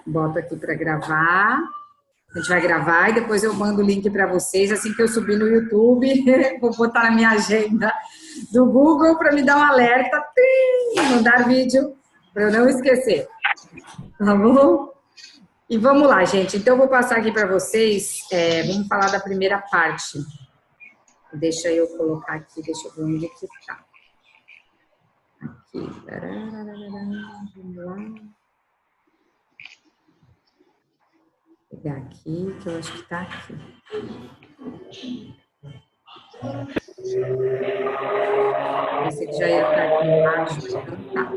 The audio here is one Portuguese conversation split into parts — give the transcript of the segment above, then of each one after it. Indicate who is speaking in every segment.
Speaker 1: Boto aqui para gravar. A gente vai gravar e depois eu mando o link para vocês. Assim que eu subir no YouTube, vou botar na minha agenda do Google para me dar um alerta. Mandar vídeo para eu não esquecer. Tá bom? E vamos lá, gente. Então, eu vou passar aqui para vocês. Vamos falar da primeira parte. Deixa eu colocar aqui, deixa eu ver onde que está. Aqui. Vamos lá. Vou pegar aqui, que eu acho que está aqui. Pensei que já ia estar aqui embaixo, então tá.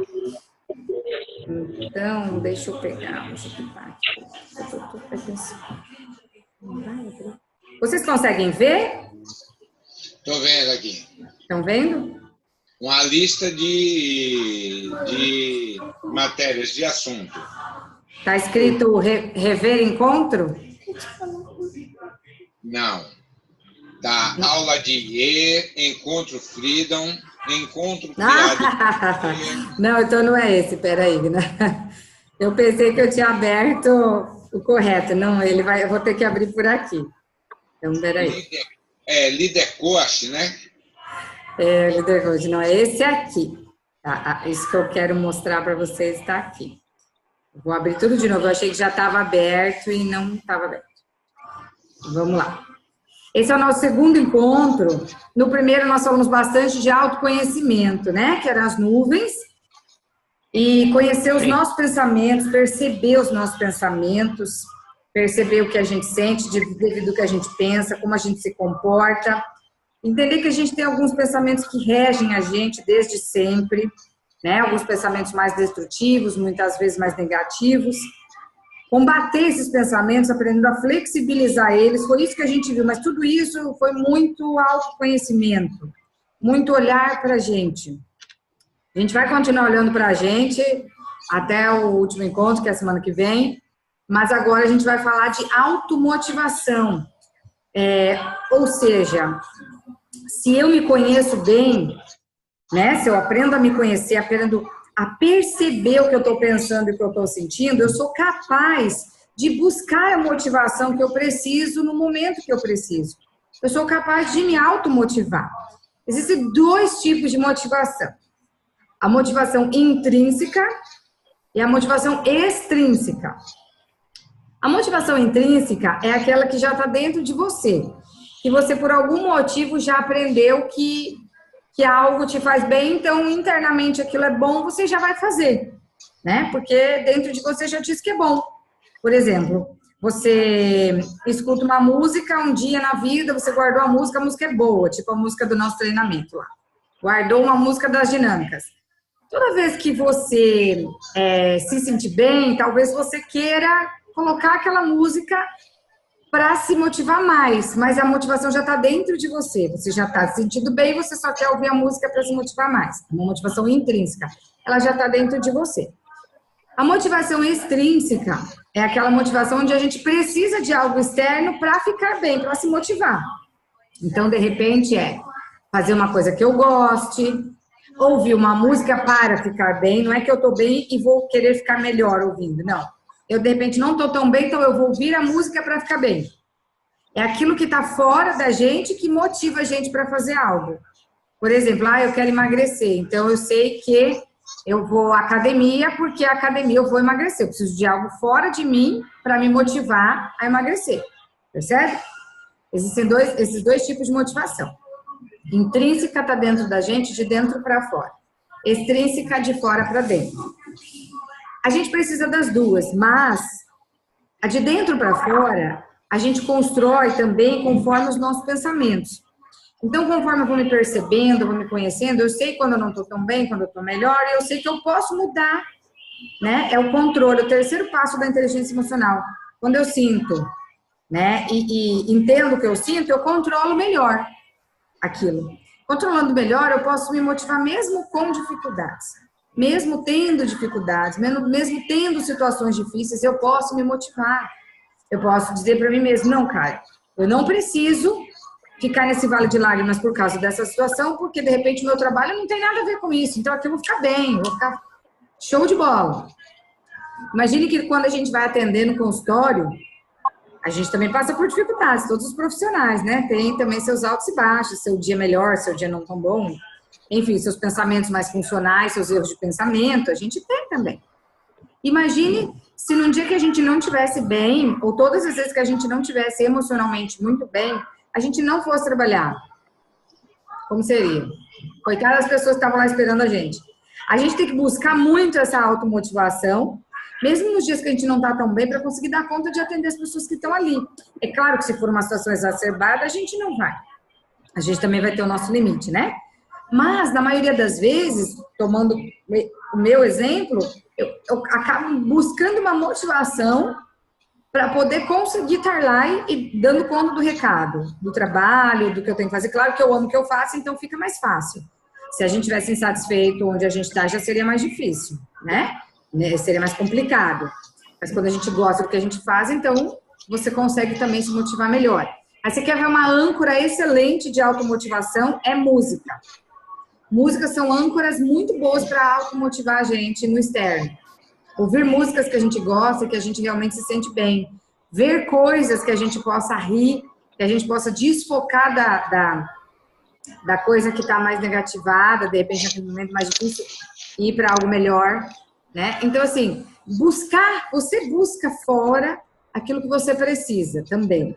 Speaker 1: Então, deixa eu pegar. Deixa eu pegar aqui. Vocês conseguem ver?
Speaker 2: Estou vendo aqui.
Speaker 1: Estão vendo?
Speaker 2: Uma lista de matérias, de assunto.
Speaker 1: Está escrito rever encontro?
Speaker 2: Não. Tá aula de encontro freedom, encontro criado.
Speaker 1: Não, então não é esse, peraí, né? Eu pensei que eu tinha aberto o correto. Não, eu vou ter que abrir por aqui. Então, peraí.
Speaker 2: Líder coach, né?
Speaker 1: Líder coach, não, é esse aqui. Tá, isso que eu quero mostrar para vocês está aqui. Vou abrir tudo de novo. Eu achei que já estava aberto e não estava aberto. Vamos lá. Esse é o nosso segundo encontro. No primeiro, nós falamos bastante de autoconhecimento, né? Que eram as nuvens. E conhecer os nossos pensamentos, perceber os nossos pensamentos, perceber o que a gente sente devido ao que a gente pensa, como a gente se comporta. Entender que a gente tem alguns pensamentos que regem a gente desde sempre, né? Alguns pensamentos mais destrutivos, muitas vezes mais negativos. Combater esses pensamentos, aprendendo a flexibilizar eles, foi isso que a gente viu, mas tudo isso foi muito autoconhecimento, muito olhar para a gente. A gente vai continuar olhando para a gente até o último encontro, que é a semana que vem, mas agora a gente vai falar de automotivação. Ou seja, se eu me conheço bem, né, se eu aprendo a me conhecer, aprendo a perceber o que eu estou pensando e o que eu estou sentindo, eu sou capaz de buscar a motivação que eu preciso no momento que eu preciso. Eu sou capaz de me automotivar. Existem dois tipos de motivação. A motivação intrínseca e a motivação extrínseca. A motivação intrínseca é aquela que já está dentro de você, que você, por algum motivo, já aprendeu que algo te faz bem, então internamente aquilo é bom, você já vai fazer, né? Porque dentro de você já diz que é bom. Por exemplo, você escuta uma música um dia na vida, você guardou a música é boa, tipo a música do nosso treinamento lá. Guardou uma música das dinâmicas. Toda vez que você se sentir bem, talvez você queira colocar aquela música para se motivar mais, mas a motivação já está dentro de você, você já está se sentindo bem, você só quer ouvir a música para se motivar mais. Uma motivação intrínseca, ela já está dentro de você. A motivação extrínseca é aquela motivação onde a gente precisa de algo externo para ficar bem, para se motivar. Então, de repente, fazer uma coisa que eu goste, ouvir uma música para ficar bem, não é que eu estou bem e vou querer ficar melhor ouvindo, não. Eu, de repente, não estou tão bem, então eu vou ouvir a música para ficar bem. É aquilo que está fora da gente que motiva a gente para fazer algo. Por exemplo, eu quero emagrecer, então eu sei que eu vou à academia, porque a academia eu vou emagrecer. Eu preciso de algo fora de mim para me motivar a emagrecer. Percebe? Existem esses dois tipos de motivação. Intrínseca está dentro da gente, de dentro para fora. Extrínseca, de fora para dentro. A gente precisa das duas, mas a de dentro para fora, a gente constrói também conforme os nossos pensamentos. Então, conforme eu vou me percebendo, vou me conhecendo, eu sei quando eu não estou tão bem, quando eu estou melhor, e eu sei que eu posso mudar, né? É o controle, o terceiro passo da inteligência emocional. Quando eu sinto, né, e entendo o que eu sinto, eu controlo melhor aquilo. Controlando melhor, eu posso me motivar mesmo com dificuldades. Mesmo tendo dificuldades, mesmo tendo situações difíceis, eu posso me motivar. Eu posso dizer para mim mesmo, não, cara, eu não preciso ficar nesse vale de lágrimas por causa dessa situação, porque de repente o meu trabalho não tem nada a ver com isso, então aqui eu vou ficar bem, vou ficar show de bola. Imagine que quando a gente vai atender no consultório, a gente também passa por dificuldades, todos os profissionais, né? Tem também seus altos e baixos, seu dia melhor, seu dia não tão bom. Enfim, seus pensamentos mais funcionais, seus erros de pensamento, a gente tem também. Imagine se num dia que a gente não tivesse bem, ou todas as vezes que a gente não tivesse emocionalmente muito bem, a gente não fosse trabalhar. Como seria? Coitadas das pessoas que estavam lá esperando a gente. A gente tem que buscar muito essa automotivação, mesmo nos dias que a gente não está tão bem, para conseguir dar conta de atender as pessoas que estão ali. É claro que se for uma situação exacerbada, a gente não vai. A gente também vai ter o nosso limite, né? Mas, na maioria das vezes, tomando o meu exemplo, eu acabo buscando uma motivação para poder conseguir estar lá e dando conta do recado, do trabalho, do que eu tenho que fazer. Claro que eu amo o que eu faço, então fica mais fácil. Se a gente tivesse insatisfeito onde a gente está, já seria mais difícil, né? Seria mais complicado. Mas quando a gente gosta do que a gente faz, então você consegue também se motivar melhor. Aí você quer ver uma âncora excelente de automotivação? É música. Músicas são âncoras muito boas para automotivar a gente no externo. Ouvir músicas que a gente gosta, que a gente realmente se sente bem. Ver coisas que a gente possa rir, que a gente possa desfocar da coisa que está mais negativada, de repente naquele momento mais difícil, e ir para algo melhor, né? Então, assim, você busca fora aquilo que você precisa também.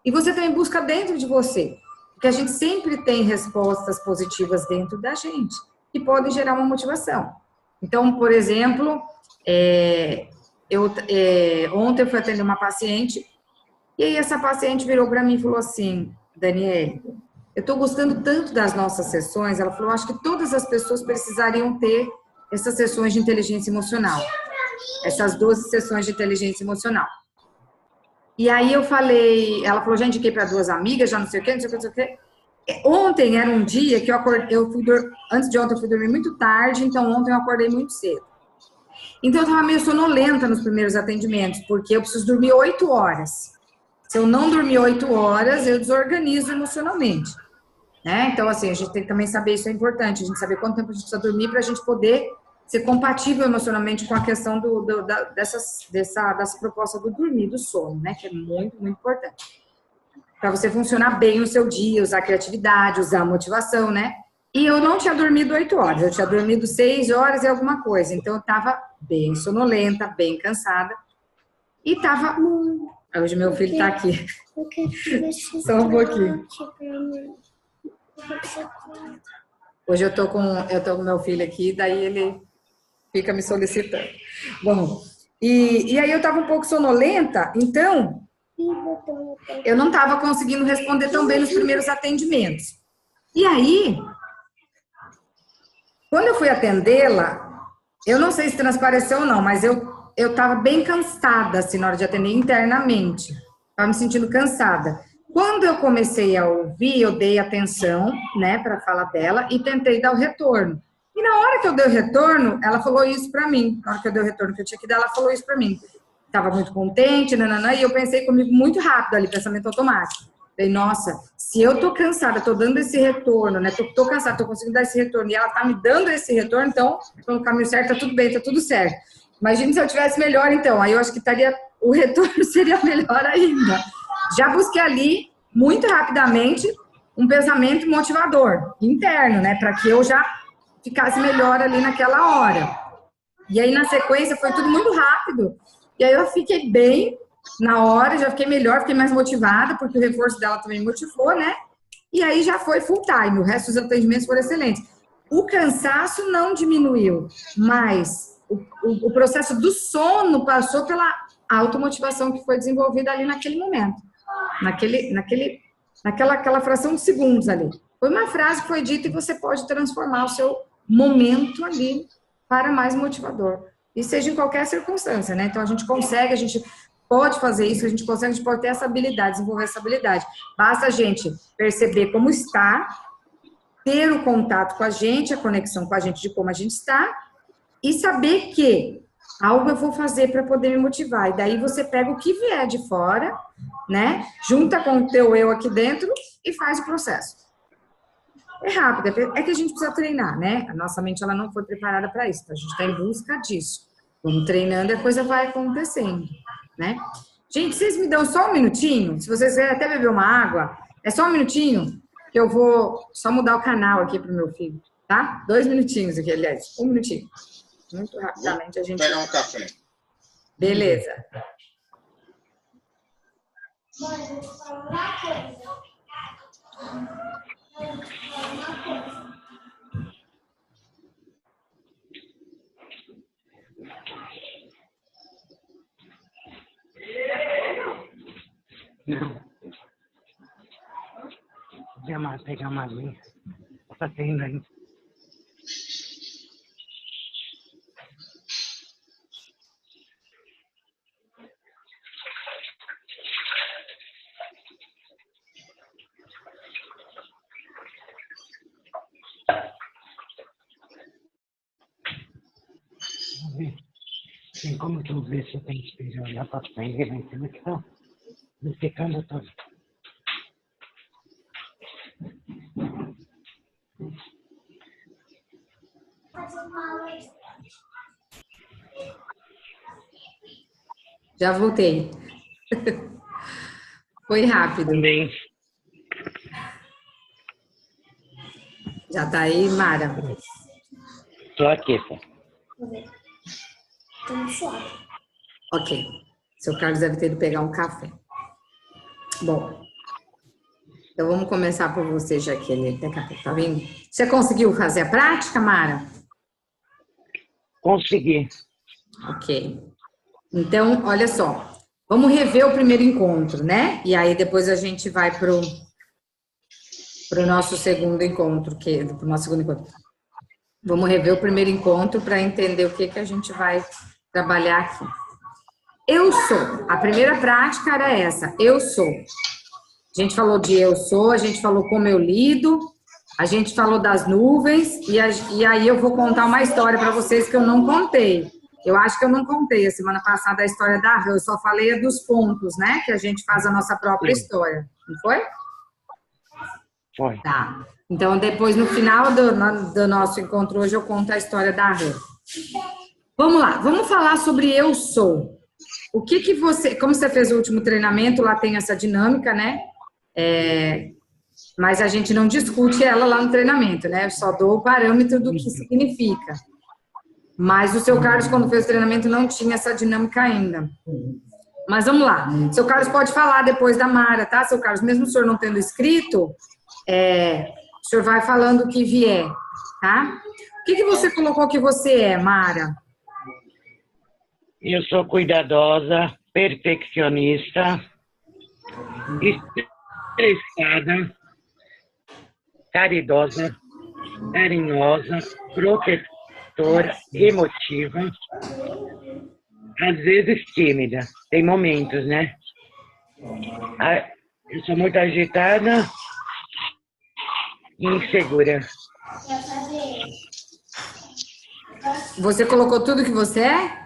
Speaker 1: E você também busca dentro de você. Porque a gente sempre tem respostas positivas dentro da gente, que podem gerar uma motivação. Então, por exemplo, ontem eu fui atender uma paciente, e aí essa paciente virou para mim e falou assim: Daniele, eu estou gostando tanto das nossas sessões. Ela falou, acho que todas as pessoas precisariam ter essas sessões de inteligência emocional. Essas 12 sessões de inteligência emocional. E aí eu falei, ela falou, já indiquei para 2 amigas, já não sei o quê, não sei o quê, não sei o quê. Ontem era um dia que antes de ontem eu fui dormir muito tarde, então ontem eu acordei muito cedo. Então eu estava meio sonolenta nos primeiros atendimentos, porque eu preciso dormir 8 horas. Se eu não dormir 8 horas, eu desorganizo emocionalmente. Né? Então, assim, a gente tem que também saber, isso é importante, a gente saber quanto tempo a gente precisa dormir para a gente poder ser compatível emocionalmente com a questão dessa proposta do dormir, do sono, né? Que é muito, muito importante. Para você funcionar bem o seu dia, usar a criatividade, usar a motivação, né? E eu não tinha dormido 8 horas, eu tinha dormido 6 horas e alguma coisa. Então, eu estava bem sonolenta, bem cansada. E estava... Hoje meu filho está aqui. Só um pouquinho. Hoje eu tô com meu filho aqui, daí ele fica me solicitando. Bom, e aí eu estava um pouco sonolenta, então eu não estava conseguindo responder tão bem nos primeiros atendimentos. E aí, quando eu fui atendê-la, eu não sei se transpareceu ou não, mas eu estava bem cansada, assim, na hora de atender internamente. Estava me sentindo cansada. Quando eu comecei a ouvir, eu dei atenção, né, para a fala dela e tentei dar o retorno. E na hora que eu dei o retorno, ela falou isso para mim. Na hora que eu dei o retorno que eu tinha que dar, ela falou isso para mim. Estava muito contente, nananã, e eu pensei comigo muito rápido ali, pensamento automático. Falei, nossa, se eu tô cansada, tô dando esse retorno, né, tô cansada, tô conseguindo dar esse retorno, e ela tá me dando esse retorno, então, tô no caminho certo, tá tudo bem, tá tudo certo. Imagina se eu tivesse melhor, então. Aí eu acho que o retorno seria melhor ainda. Já busquei ali, muito rapidamente, um pensamento motivador, interno, né? Para que eu já ficasse melhor ali naquela hora. E aí, na sequência, foi tudo muito rápido. E aí eu fiquei bem na hora, já fiquei melhor, fiquei mais motivada, porque o reforço dela também me motivou, né? E aí já foi full time. O resto dos atendimentos foram excelentes. O cansaço não diminuiu, mas o processo do sono passou pela automotivação que foi desenvolvida ali naquele momento. Naquela fração de segundos ali. Foi uma frase que foi dita e você pode transformar o seu momento ali para mais motivador. E seja em qualquer circunstância, né? Então, a gente pode fazer isso, a gente pode ter essa habilidade, desenvolver essa habilidade. Basta a gente perceber como está, ter o contato com a gente, a conexão com a gente de como a gente está, e saber que algo eu vou fazer para poder me motivar. E daí você pega o que vier de fora, né? Junta com o teu eu aqui dentro e faz o processo. É rápido, é que a gente precisa treinar, né? A nossa mente ela não foi preparada para isso, então a gente está em busca disso. Vamos treinando e a coisa vai acontecendo, né? Gente, vocês me dão só um minutinho? Se vocês querem até beber uma água, é só um minutinho que eu vou só mudar o canal aqui pro meu filho, tá? 2 minutinhos aqui, aliás, um minutinho. Muito rapidamente a gente...
Speaker 2: Vou pegar um café.
Speaker 1: Beleza.
Speaker 3: Mãe, vou te falar uma coisa.
Speaker 4: Não. Vou pegar uma linha. Tá tendo aí. Tem como tu ver se tem espelho olhar pra frente, né? Então, que tá me secando todo.
Speaker 1: Já voltei. Foi rápido.
Speaker 4: Também.
Speaker 1: Já tá aí, Mara?
Speaker 4: Tô aqui, pô.
Speaker 1: Ok. Seu Carlos deve ter ido pegar um café. Bom, então vamos começar por você, já que ele daqui a pouco tá vindo. Você conseguiu fazer a prática, Mara?
Speaker 4: Consegui.
Speaker 1: Ok. Então, olha só. Vamos rever o primeiro encontro, né? E aí depois a gente vai pro nosso segundo encontro, pro nosso segundo encontro. Vamos rever o primeiro encontro para entender o que a gente vai trabalhar aqui. Eu sou. A primeira prática era essa. Eu sou. A gente falou de eu sou, a gente falou como eu lido, a gente falou das nuvens, e aí eu vou contar uma história para vocês que eu não contei. Eu acho que eu não contei a semana passada a história da rã, eu só falei a dos pontos, né? Que a gente faz a nossa própria história. Não foi?
Speaker 4: Foi.
Speaker 1: Tá. Então, depois, no final do nosso encontro hoje, eu conto a história da rã. Vamos lá, vamos falar sobre eu sou. O que você... Como você fez o último treinamento, lá tem essa dinâmica, né? Mas a gente não discute ela lá no treinamento, né? Eu só dou o parâmetro do que significa. Mas o seu Carlos, quando fez o treinamento, não tinha essa dinâmica ainda. Mas vamos lá. Seu Carlos pode falar depois da Mara, tá, seu Carlos? Mesmo o senhor não tendo escrito, o senhor vai falando o que vier, tá? O que você colocou que você é, Mara?
Speaker 4: Eu sou cuidadosa, perfeccionista, estressada, caridosa, carinhosa, protetora, emotiva, às vezes tímida. Tem momentos, né? Eu sou muito agitada e insegura.
Speaker 1: Você colocou tudo que você é?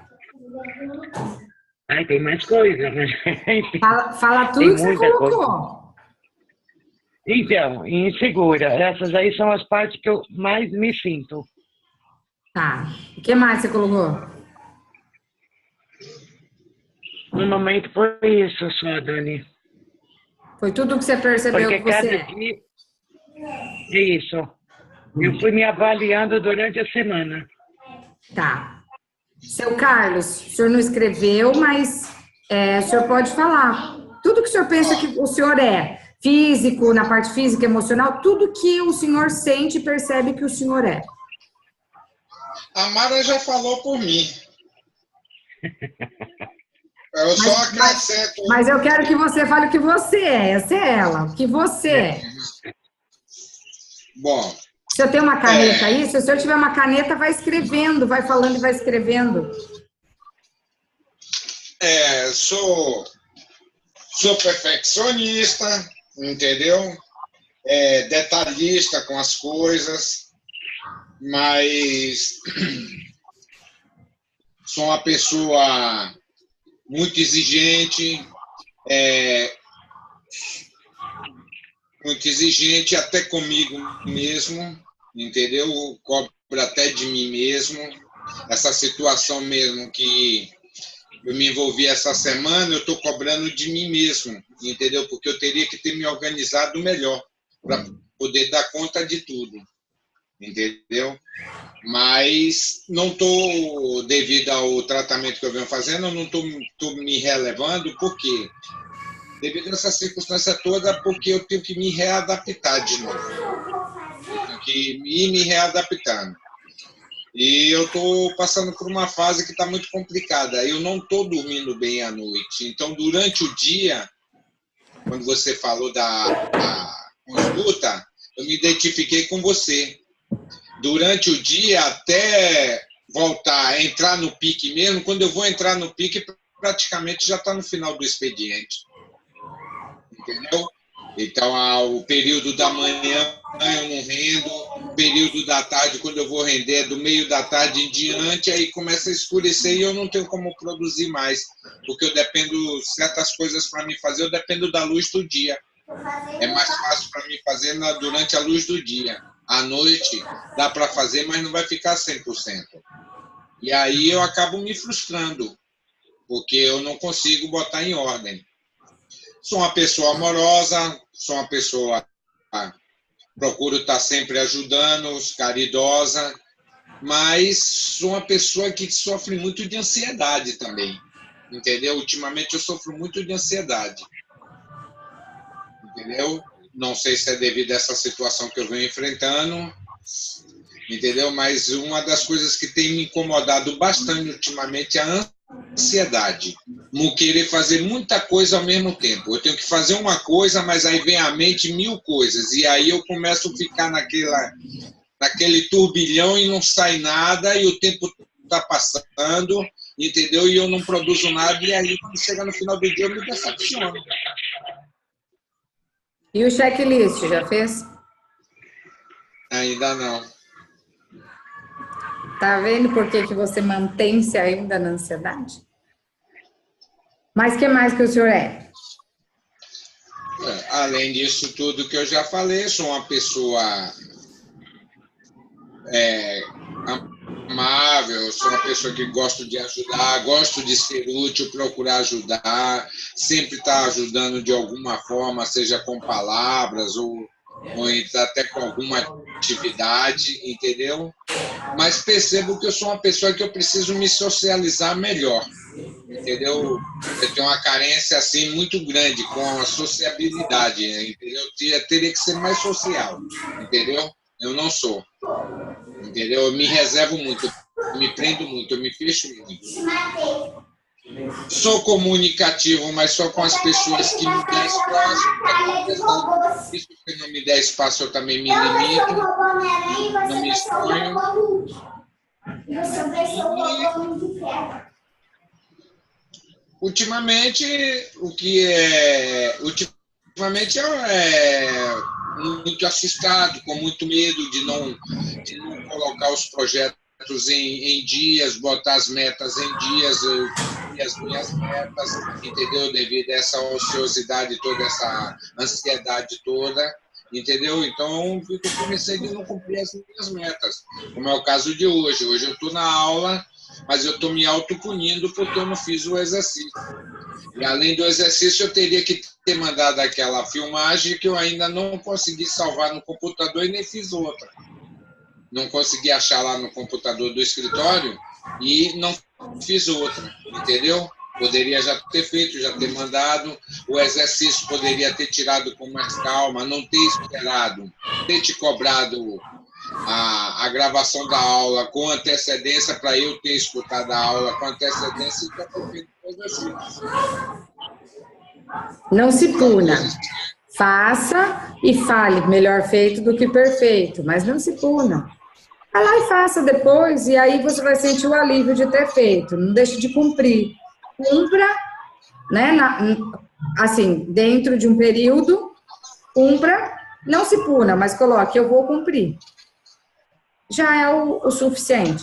Speaker 4: Ai, tem mais coisa, né?
Speaker 1: Fala tudo que você colocou. Coisa.
Speaker 4: Então, insegura. Essas aí são as partes que eu mais me sinto.
Speaker 1: Tá. O que mais você colocou?
Speaker 4: No momento foi isso só, Dani.
Speaker 1: Foi tudo que você percebeu que você é?
Speaker 4: Dia... É isso. Eu fui me avaliando durante a semana.
Speaker 1: Tá. Seu Carlos, o senhor não escreveu, mas o senhor pode falar. Tudo que o senhor pensa que o senhor é, físico, na parte física, emocional, tudo que o senhor sente e percebe que o senhor é.
Speaker 2: A Mara já falou por mim. Eu só acrescento...
Speaker 1: Mas eu quero que você fale o que você é. Essa é ela. O que você é.
Speaker 2: Bom...
Speaker 1: Se eu tenho uma caneta aí, se o senhor tiver uma caneta, vai escrevendo, vai falando e vai escrevendo.
Speaker 2: Sou perfeccionista, entendeu? Detalhista com as coisas, mas sou uma pessoa muito exigente, até comigo mesmo, entendeu? Cobro até de mim mesmo, essa situação mesmo que eu me envolvi essa semana, eu estou cobrando de mim mesmo, entendeu? Porque eu teria que ter me organizado melhor para poder dar conta de tudo, entendeu? Mas não estou, devido ao tratamento que eu venho fazendo, eu não estou me relevando, por quê? Devido a essa circunstância toda, porque eu tenho que me readaptar de novo. Eu tenho que ir me readaptando. E eu estou passando por uma fase que está muito complicada. Eu não estou dormindo bem à noite. Então, durante o dia, quando você falou da consulta, eu me identifiquei com você. Durante o dia, até voltar a entrar no pique mesmo, quando eu vou entrar no pique, praticamente já está no final do expediente. Entendeu? Então, o período da manhã eu não rendo, o período da tarde, quando eu vou render, do meio da tarde em diante, aí começa a escurecer e eu não tenho como produzir mais, porque eu dependo, certas coisas para me fazer, eu dependo da luz do dia. É mais fácil para mim fazer durante a luz do dia. À noite dá para fazer, mas não vai ficar 100%. E aí eu acabo me frustrando, porque eu não consigo botar em ordem. Sou uma pessoa amorosa, sou uma pessoa... procuro estar sempre ajudando, caridosa, mas sou uma pessoa que sofre muito de ansiedade também, entendeu? Ultimamente eu sofro muito de ansiedade, entendeu? Não sei se é devido a essa situação que eu venho enfrentando, entendeu? Mas uma das coisas que tem me incomodado bastante ultimamente é a ansiedade. Não querer fazer muita coisa ao mesmo tempo. Eu tenho que fazer uma coisa, mas aí vem à mente 1000 coisas. E aí eu começo a ficar naquele turbilhão e não sai nada, e o tempo está passando, entendeu? E eu não produzo nada, e aí quando chega no final do dia eu me decepciono.
Speaker 1: E o checklist, já fez?
Speaker 2: Ainda não.
Speaker 1: Tá vendo por que você mantém-se ainda na ansiedade? Mas o que mais que o senhor é?
Speaker 2: Além disso tudo que eu já falei, sou uma pessoa amável, sou uma pessoa que gosto de ajudar, gosto de ser útil, procurar ajudar, sempre estar ajudando de alguma forma, seja com palavras ou até com alguma atividade, entendeu? Mas percebo que eu sou uma pessoa que eu preciso me socializar melhor, entendeu? Eu tenho uma carência assim muito grande com a sociabilidade, entendeu? Eu teria que ser mais social, entendeu? Eu não sou, entendeu? Eu me reservo muito, me prendo muito, eu me fecho muito. Sou comunicativo, mas só com as pessoas que me dão espaço. Isso que não me der espaço, eu também me limito, não me exponho. Ultimamente, ultimamente muito assustado, com muito medo de não colocar os projetos em dias, botar as metas em dias, e as minhas metas, entendeu? Devido a essa ociosidade toda, essa ansiedade toda, entendeu? Então, eu comecei a não cumprir as minhas metas, como é o caso de hoje. Hoje eu estou na aula, mas eu estou me autopunindo porque eu não fiz o exercício. E além do exercício, eu teria que ter mandado aquela filmagem que eu ainda não consegui salvar no computador e nem fiz outra. Não consegui achar lá no computador do escritório e não fiz outra, entendeu? Poderia já ter feito, já ter mandado. O exercício poderia ter tirado com mais calma, não ter esperado, ter te cobrado a gravação da aula com antecedência para eu ter escutado a aula com antecedência e ter feito o exercício.
Speaker 1: Não se puna. Faça e fale. Melhor feito do que perfeito, mas não se puna. Vai lá e faça depois, e aí você vai sentir o alívio de ter feito. Não deixe de cumprir. Cumpra, né? Assim, dentro de um período, cumpra, não se puna, mas coloque, eu vou cumprir. Já é o suficiente.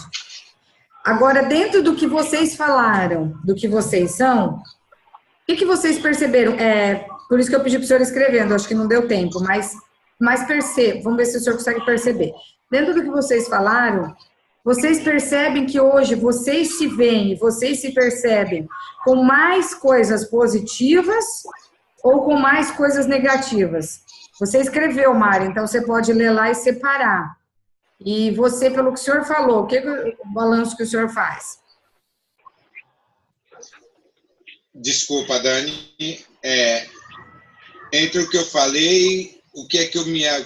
Speaker 1: Agora, dentro do que vocês falaram, do que vocês são, o que vocês perceberam? Por isso que eu pedi para o senhor escrevendo, acho que não deu tempo, mas perceba, vamos ver se o senhor consegue perceber. Dentro do que vocês falaram, Vocês percebem que hoje vocês se veem, vocês se percebem com mais coisas positivas ou com mais coisas negativas? Você escreveu, Mari, então você pode ler lá e separar. E você, pelo que o senhor falou, o balanço que o senhor faz?
Speaker 2: Desculpa, Dani. Entre o que eu falei,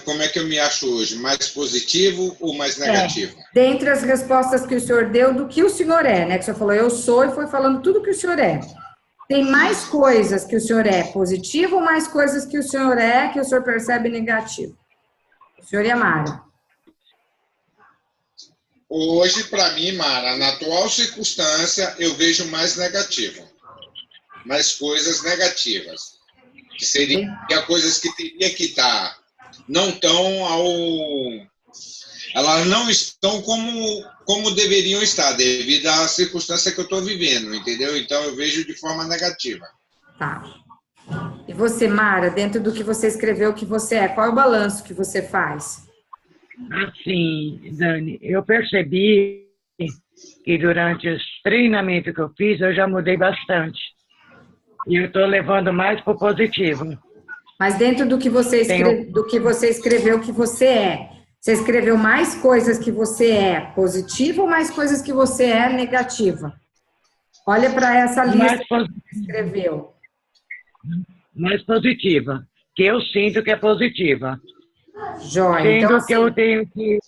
Speaker 2: como é que eu me acho hoje? Mais positivo ou mais negativo?
Speaker 1: Dentre as respostas que o senhor deu, do que o senhor é, né? Que o senhor falou, eu sou, e foi falando tudo que o senhor é. Tem mais coisas que o senhor é positivo ou mais coisas que o senhor é que o senhor percebe negativo? O senhor e a Mara.
Speaker 2: Hoje, para mim, Mara, na atual circunstância, eu vejo mais negativo. Mais coisas negativas. Que seriam coisas que teria que estar. Não estão Elas não estão como deveriam estar, devido à circunstância que eu estou vivendo, entendeu? Então, eu vejo de forma negativa.
Speaker 1: Tá. E você, Mara, dentro do que você escreveu, o que você é? Qual é o balanço que você faz?
Speaker 4: Assim, Dani, eu percebi que durante os treinamentos que eu fiz, eu já mudei bastante. E eu estou levando mais para o positivo.
Speaker 1: Mas dentro do que você escreveu que você é, você escreveu mais coisas que você é positiva ou mais coisas que você é negativa? Olha para essa lista que você escreveu.
Speaker 4: Mais positiva, que eu sinto que é positiva.
Speaker 1: Jóia.
Speaker 4: Sendo
Speaker 1: Então,
Speaker 4: que eu tenho que,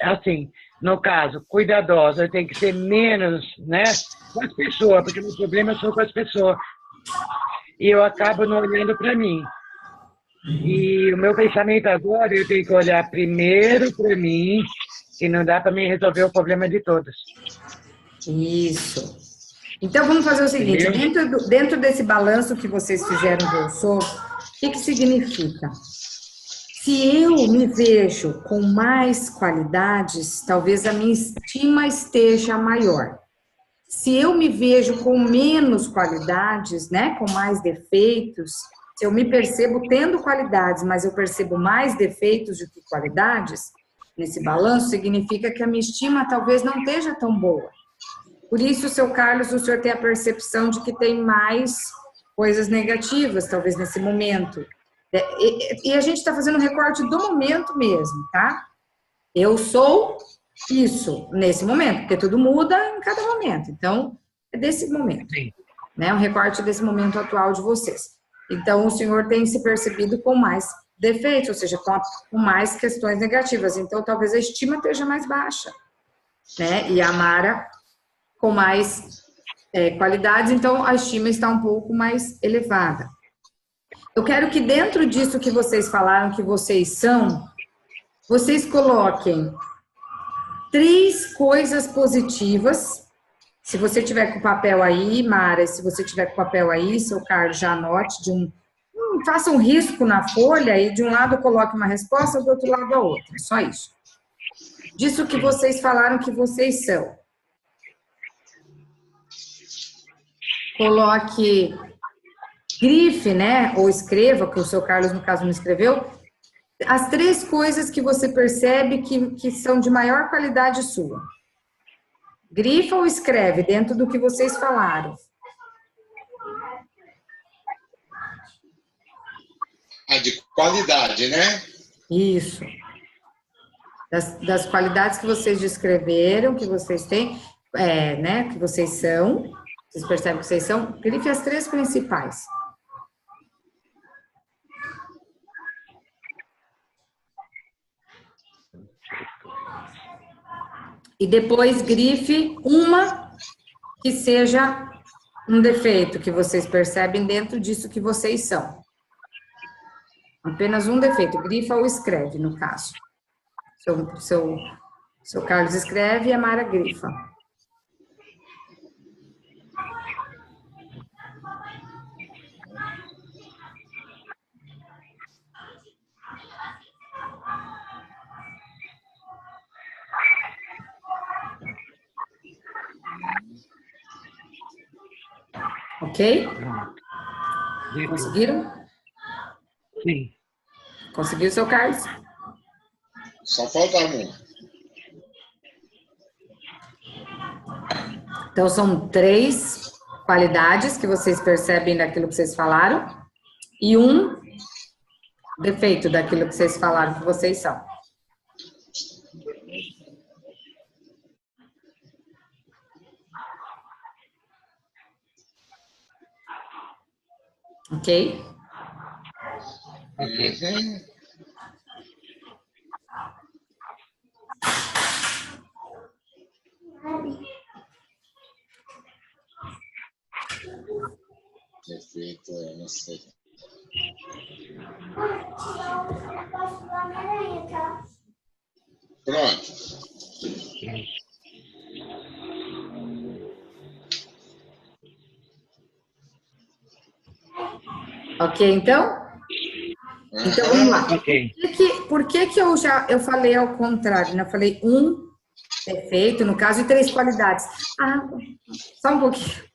Speaker 4: assim, no caso, cuidadosa, eu tenho que ser menos, né, com as pessoas, porque o meu problema é só com as pessoas. E eu acabo não olhando para mim. E o meu pensamento agora, eu tenho que olhar primeiro para mim, que não dá para mim resolver o problema de todos.
Speaker 1: Isso. Então, vamos fazer o seguinte, dentro desse balanço que vocês fizeram do eu sou, o que significa? Se eu me vejo com mais qualidades, talvez a minha estima esteja maior. Se eu me vejo com menos qualidades, né, com mais defeitos, se eu me percebo tendo qualidades, mas eu percebo mais defeitos do que qualidades, nesse balanço, significa que a minha estima talvez não esteja tão boa. Por isso, seu Carlos, o senhor tem a percepção de que tem mais coisas negativas, talvez, nesse momento. E a gente está fazendo um recorte do momento mesmo, tá? Eu sou isso nesse momento, porque tudo muda em cada momento. Então, é desse momento, né? Um recorte desse momento atual de vocês. Então, o senhor tem se percebido com mais defeitos, ou seja, com mais questões negativas. Então, talvez a estima esteja mais baixa, né? E a Mara com mais qualidades, então a estima está um pouco mais elevada. Eu quero que dentro disso que vocês falaram que vocês são, vocês coloquem 3 coisas positivas. Se você tiver com o papel aí, Mara, se você tiver com o papel aí, seu Carlos, já anote, faça um risco na folha e de um lado coloque uma resposta, do outro lado a outra, só isso. Disso que vocês falaram que vocês são. Coloque, grife, né, ou escreva, que o seu Carlos, no caso, não escreveu, as 3 coisas que você percebe que são de maior qualidade sua. Grifa ou escreve dentro do que vocês falaram.
Speaker 2: A de qualidade, né?
Speaker 1: Isso. Das qualidades que vocês descreveram, que vocês têm, né, que vocês são, vocês percebem que vocês são, grife as 3 principais. E depois grife uma que seja um defeito que vocês percebem dentro disso que vocês são. Apenas um defeito, grifa ou escreve, no caso. Seu Carlos escreve e a Mara grifa. Ok? Conseguiram?
Speaker 4: Sim.
Speaker 1: Conseguiu, seu Carlos?
Speaker 2: Só falta um.
Speaker 1: Então, são 3 qualidades que vocês percebem daquilo que vocês falaram e um defeito daquilo que vocês falaram que vocês são. Ok?
Speaker 2: Uhum. Perfeito, eu não sei. Pronto.
Speaker 1: Ok, então? Então, vamos lá.
Speaker 4: Ok.
Speaker 1: Por que eu falei ao contrário, né? Eu falei um defeito, no caso, e 3 qualidades. Ah, só um pouquinho.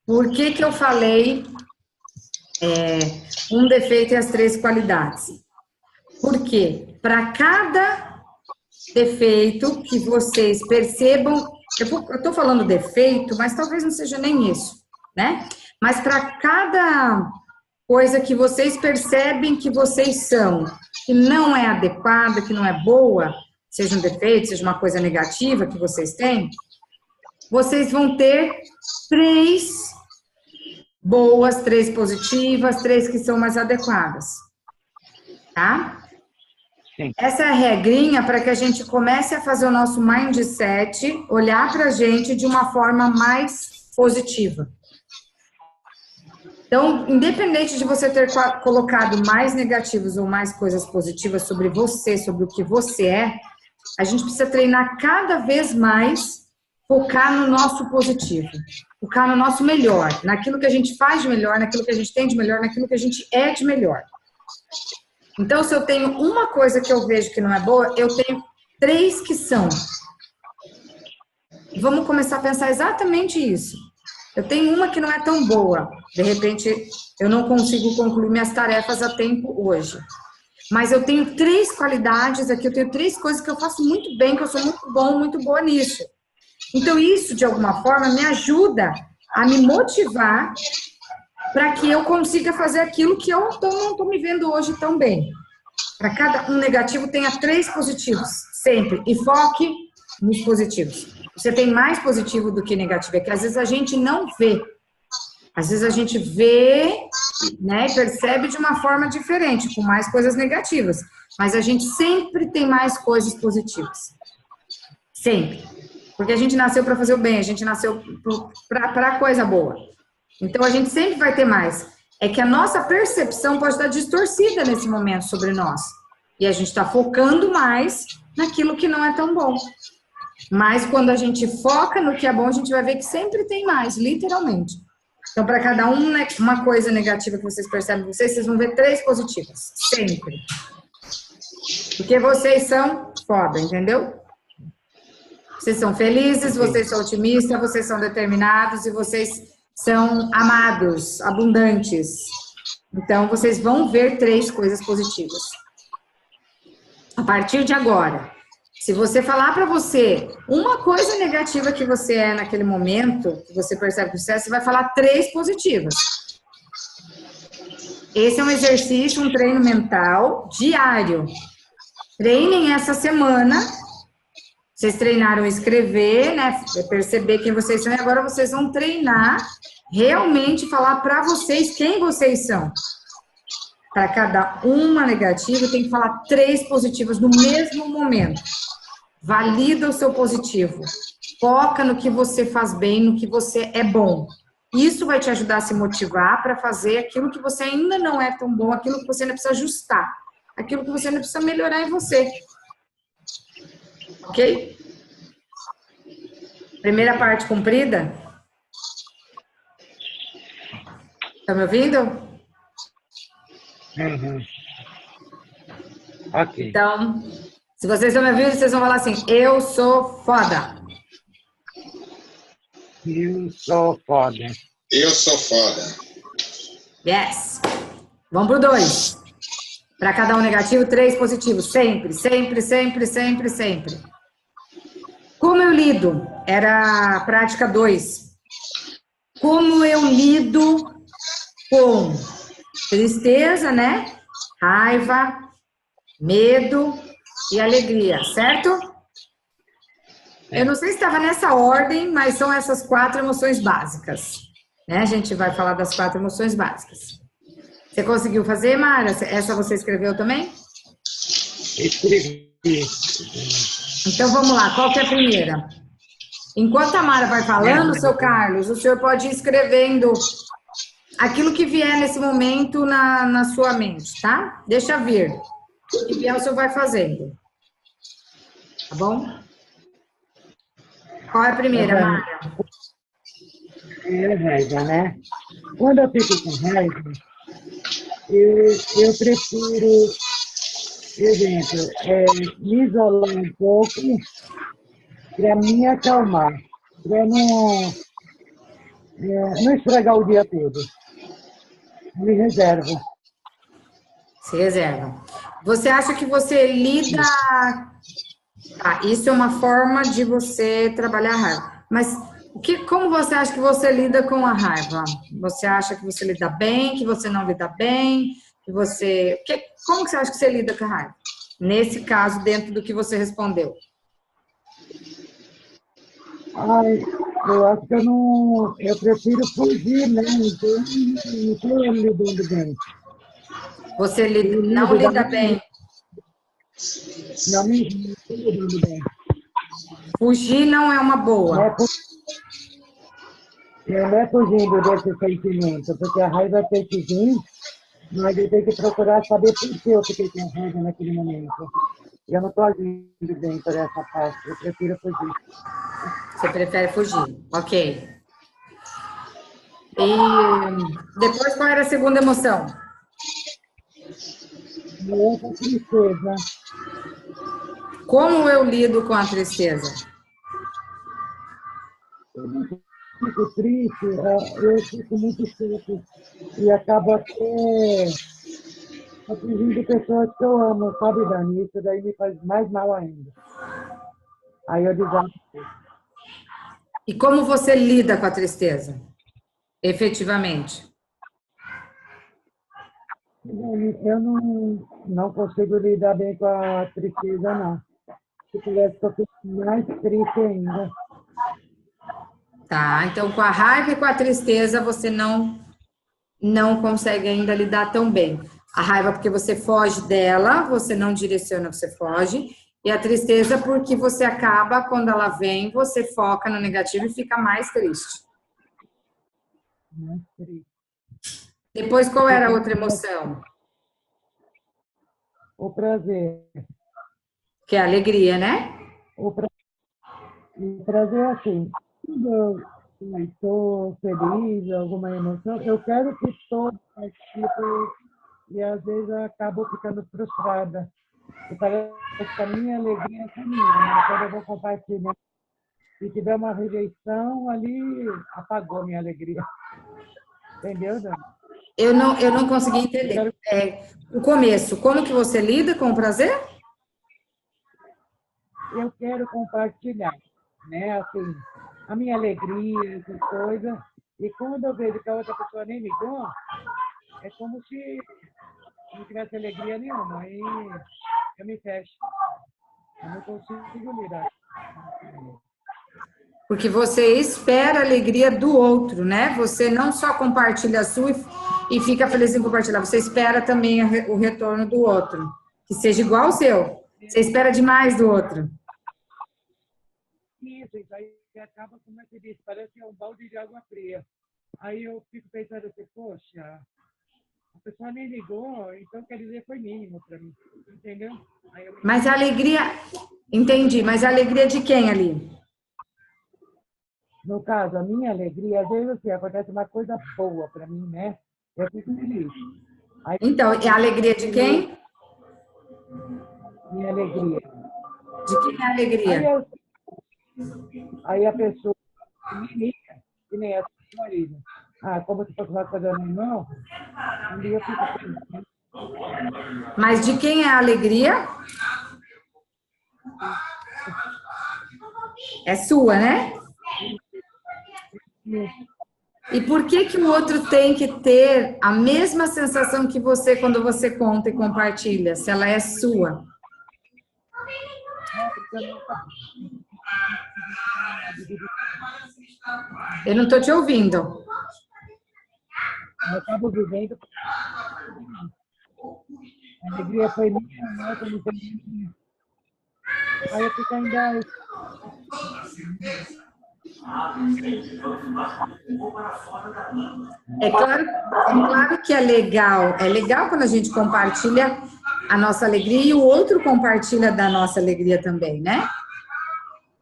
Speaker 1: Por que eu falei um defeito e as 3 qualidades? Porque para cada defeito que vocês percebam, eu estou falando defeito, mas talvez não seja nem isso, né? Mas para cada coisa que vocês percebem que vocês são, que não é adequada, que não é boa, seja um defeito, seja uma coisa negativa que vocês têm, vocês vão ter 3 boas, 3 positivas, 3 que são mais adequadas, tá?
Speaker 4: Sim.
Speaker 1: Essa é a regrinha para que a gente comece a fazer o nosso mindset, olhar para a gente de uma forma mais positiva. Então, independente de você ter colocado mais negativos ou mais coisas positivas sobre você, sobre o que você é, a gente precisa treinar cada vez mais, focar no nosso positivo, focar no nosso melhor, naquilo que a gente faz de melhor, naquilo que a gente tem de melhor, naquilo que a gente é de melhor. Então, se eu tenho uma coisa que eu vejo que não é boa, eu tenho 3 que são. Vamos começar a pensar exatamente isso. Eu tenho uma que não é tão boa. De repente, eu não consigo concluir minhas tarefas a tempo hoje. Mas eu tenho 3 qualidades aqui, eu tenho 3 coisas que eu faço muito bem, que eu sou muito bom, muito boa nisso. Então, isso, de alguma forma, me ajuda a me motivar para que eu consiga fazer aquilo que eu não estou me vendo hoje tão bem. Para cada um negativo, tenha 3 positivos, sempre. E foque nos positivos. Você tem mais positivo do que negativo, é que às vezes a gente não vê. Às vezes a gente vê, né, e percebe de uma forma diferente, com mais coisas negativas. Mas a gente sempre tem mais coisas positivas. Sempre. Porque a gente nasceu para fazer o bem, a gente nasceu para coisa boa. Então, a gente sempre vai ter mais. É que a nossa percepção pode estar distorcida nesse momento sobre nós. E a gente está focando mais naquilo que não é tão bom. Mas quando a gente foca no que é bom, a gente vai ver que sempre tem mais, literalmente. Então, para cada um, né, uma coisa negativa que vocês percebem em vocês vão ver 3 positivas. Sempre. Porque vocês são foda, entendeu? Vocês são felizes, vocês são otimistas, vocês são determinados e vocês são amados, abundantes. Então, vocês vão ver 3 coisas positivas. A partir de agora, se você falar para você uma coisa negativa que você é naquele momento, que você percebe que você vai falar 3 positivas. Esse é um exercício, um treino mental diário. Treinem essa semana. Vocês treinaram escrever, né? Perceber quem vocês são e agora vocês vão treinar realmente falar para vocês quem vocês são. Para cada uma negativa, tem que falar 3 positivas no mesmo momento. Valida o seu positivo. Foca no que você faz bem, no que você é bom. Isso vai te ajudar a se motivar para fazer aquilo que você ainda não é tão bom, aquilo que você ainda precisa ajustar, aquilo que você ainda precisa melhorar em você. Ok? Primeira parte cumprida? Tá me ouvindo?
Speaker 4: Uhum. Ok.
Speaker 1: Então, se vocês estão me ouvindo, vocês vão falar assim, eu sou foda.
Speaker 4: Eu sou foda.
Speaker 2: Eu sou foda.
Speaker 1: Yes. Vamos pro 2. Para cada um negativo, 3 positivos. Sempre, sempre, sempre, sempre, sempre. Como eu lido? Era a prática 2. Como eu lido com tristeza, né? Raiva, medo e alegria, certo? Eu não sei se estava nessa ordem, mas são essas 4 emoções básicas. Né? A gente vai falar das 4 emoções básicas. Você conseguiu fazer, Mara? Essa você escreveu também?
Speaker 4: Escrevi.
Speaker 1: Então vamos lá, qual que é a primeira? Enquanto a Mara vai falando, seu Carlos, o senhor pode ir escrevendo aquilo que vier nesse momento na sua mente, tá? Deixa vir. O que vier, o senhor vai fazendo. Tá bom? Qual é a primeira, Mara?
Speaker 4: É raiva, né? Quando eu fico com raiva, eu prefiro, exemplo, me isolar um pouco para me acalmar, para não estragar o dia todo. Me reservo.
Speaker 1: Se reserva. Você acha que você lida... Ah, isso é uma forma de você trabalhar a raiva. Mas como você acha que você lida com a raiva? Você acha que você lida bem, que você não lida bem? Como que você acha que você lida com a raiva? Nesse caso, dentro do que você respondeu.
Speaker 4: Ai, eu acho que eu prefiro fugir, né? Então, não estou lidando bem.
Speaker 1: Você não lida bem.
Speaker 4: Não me estou lidando bem.
Speaker 1: Fugir não é uma boa.
Speaker 4: Eu não é fugindo desse sentimento, porque a raiva tem que vir, mas eu tenho que procurar saber por que eu fiquei com raiva naquele momento. Eu não estou agindo bem por essa parte, eu prefiro fugir.
Speaker 1: Você prefere fugir, ok. E depois, qual era a segunda emoção?
Speaker 4: Muita tristeza.
Speaker 1: Como eu lido com a tristeza?
Speaker 4: Eu não fico triste, eu fico muito seco e acabo até atingindo pessoas que eu amo, sabe, Dani? Isso daí me faz mais mal ainda. Aí eu desabafo.
Speaker 1: E como você lida com a tristeza? Efetivamente.
Speaker 4: Eu não consigo lidar bem com a tristeza, não. Se tivesse, eu fico mais triste ainda.
Speaker 1: Tá, então com a raiva e com a tristeza você não consegue ainda lidar tão bem. A raiva porque você foge dela, você não direciona, você foge. E a tristeza porque você acaba, quando ela vem, você foca no negativo e fica mais triste.
Speaker 4: Mais triste.
Speaker 1: Depois, qual era a outra emoção?
Speaker 4: O prazer.
Speaker 1: Que é a alegria, né?
Speaker 4: O prazer é assim. Quando eu estou feliz, alguma emoção, eu quero que todos participem e às vezes eu acabo ficando frustrada. E parece que a minha alegria é minha, né? Quando eu vou compartilhar e tiver uma rejeição, ali apagou minha alegria. Entendeu, Dani?
Speaker 1: Eu não consegui entender. O começo, como que você lida com o prazer?
Speaker 4: Eu quero compartilhar, né? Assim, a minha alegria, essas coisas. E quando eu vejo que a outra pessoa nem ligou, é como se não tivesse alegria nenhuma. Aí eu me fecho. Eu não consigo lidar.
Speaker 1: Porque você espera a alegria do outro, né? Você não só compartilha a sua e fica feliz em compartilhar, você espera também o retorno do outro, que seja igual ao seu. Você espera demais do outro.
Speaker 4: Isso aí acaba, como é que diz, parece que é um balde de água fria. Aí eu fico pensando assim, poxa, a pessoa nem ligou, então quer dizer foi mínimo para mim, entendeu?
Speaker 1: Mas a alegria, entendi, mas a alegria de quem ali?
Speaker 4: No caso, a minha alegria, às vezes assim, acontece uma coisa boa para mim, né? Eu fico feliz. Aí,
Speaker 1: então, é a alegria de quem?
Speaker 4: Minha alegria.
Speaker 1: De quem é a alegria?
Speaker 4: Aí a pessoa me liga, que nem essa Marisa. como você falou com a dona irmão, um dia eu fico feliz.
Speaker 1: Mas de quem é a alegria? É sua, né? E por que o outro tem que ter a mesma sensação que você quando você conta e compartilha, se ela é sua? Eu não estou te ouvindo.
Speaker 4: Eu acabo vivendo. A alegria foi minha, né? Quando foi minha. Aí eu fico ainda.
Speaker 1: É claro que é legal. É legal quando a gente compartilha a nossa alegria e o outro compartilha da nossa alegria também, né?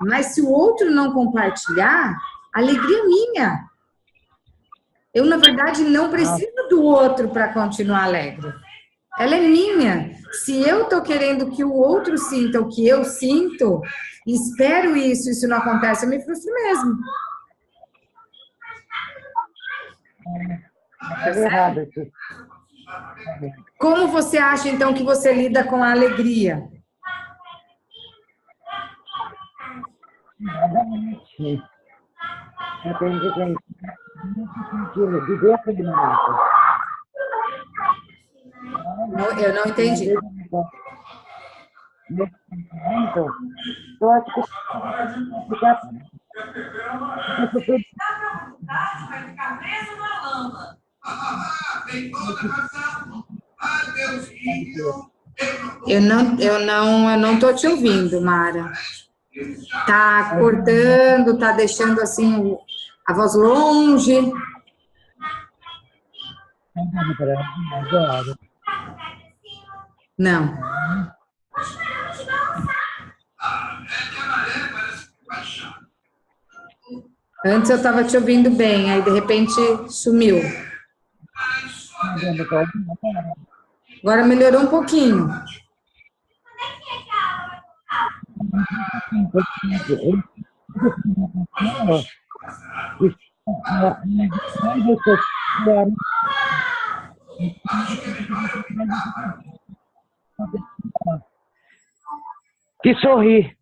Speaker 1: Mas se o outro não compartilhar, a alegria é minha. Eu, na verdade, não preciso do outro para continuar alegre. Ela é minha. Se eu estou querendo que o outro sinta o que eu sinto, espero isso não acontece, eu me frustro mesmo.
Speaker 4: É errado aqui.
Speaker 1: Como você acha, então, que você lida com a alegria?
Speaker 4: Eu tenho que viver aquele momento.
Speaker 1: Eu não entendi.
Speaker 4: Nesse momento, eu acho que
Speaker 5: vai ficar preso na lama.
Speaker 1: Eu não tô te ouvindo, Mara. Tá cortando, tá deixando assim a voz longe. Não. Antes eu estava te ouvindo bem, aí de repente sumiu. Agora melhorou um pouquinho.
Speaker 4: Que sorrir.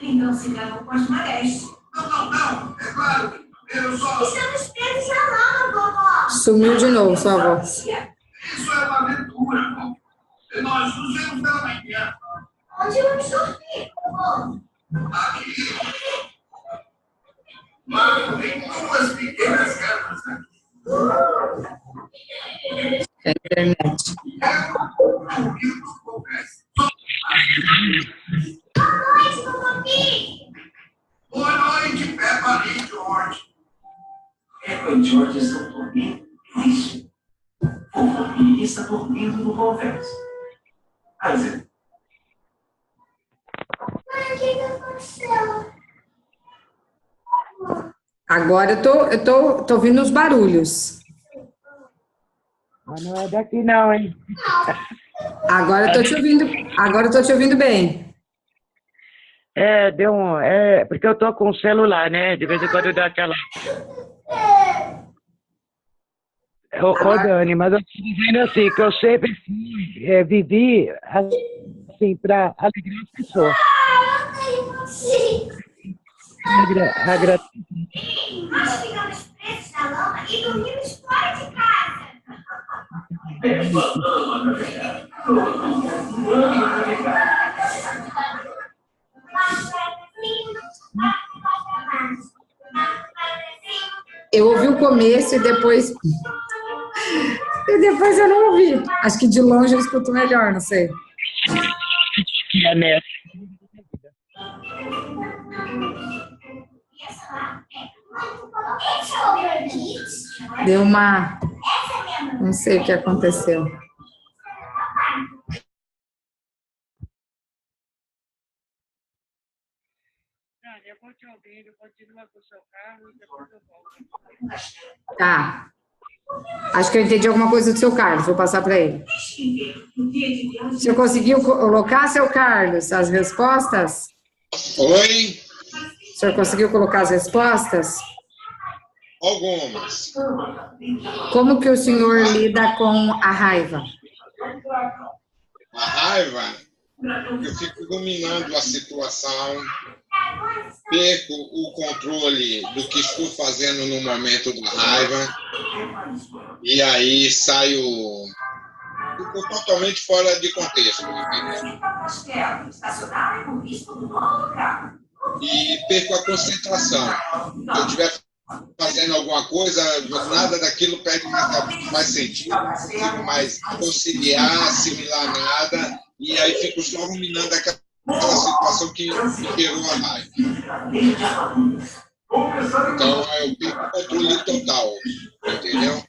Speaker 5: Então se leva com as marés. Não, é claro. Estamos presos na lama, vovó.
Speaker 1: Sumiu de novo, sua avó.
Speaker 5: Isso é uma aventura, vovó. Nós nos vemos pela manhã. Onde vamos dormir, vovó? Aqui. Mano, tem duas pequenas camas aqui.
Speaker 1: É a internet.
Speaker 5: Boa noite, vovó Pi. Boa noite, Peppa e George. Peppa e George estão dormindo? É isso. Vovó Pi está dormindo no conversa. Mas
Speaker 3: Mãe, o que aconteceu?
Speaker 1: Agora eu tô ouvindo os barulhos.
Speaker 4: Mas não é daqui não, hein?
Speaker 1: Agora eu tô te ouvindo bem.
Speaker 4: Porque eu tô com o celular, né? De vez em quando dá aquela... Ô, Dani, mas eu tô dizendo assim, que eu sempre vivi assim, para alegrar as pessoas.
Speaker 3: Nós ficamos presos na lama e dormimos fora de casa.
Speaker 1: Eu ouvi o começo e depois eu não ouvi. Acho que de longe eu escuto melhor, não sei. Deu uma... Não sei o que aconteceu.
Speaker 4: Eu vou te ouvindo, continua com o seu carro e depois eu volto.
Speaker 1: Tá. Acho que eu entendi alguma coisa do seu Carlos, vou passar para ele. Você conseguiu colocar, seu Carlos, as respostas?
Speaker 2: Oi?
Speaker 1: O senhor conseguiu colocar as respostas?
Speaker 2: Algumas.
Speaker 1: Como que o senhor lida com a raiva?
Speaker 2: A raiva, eu fico dominando a situação, perco o controle do que estou fazendo no momento da raiva, e aí fico totalmente fora de contexto, entendeu? E perco a concentração. Se eu estiver fazendo alguma coisa, nada daquilo perde mais sentido, não consigo mais conciliar, assimilar nada, e aí fico só ruminando aquela situação que me gerou a raiva. Então, eu perco o controle total, entendeu?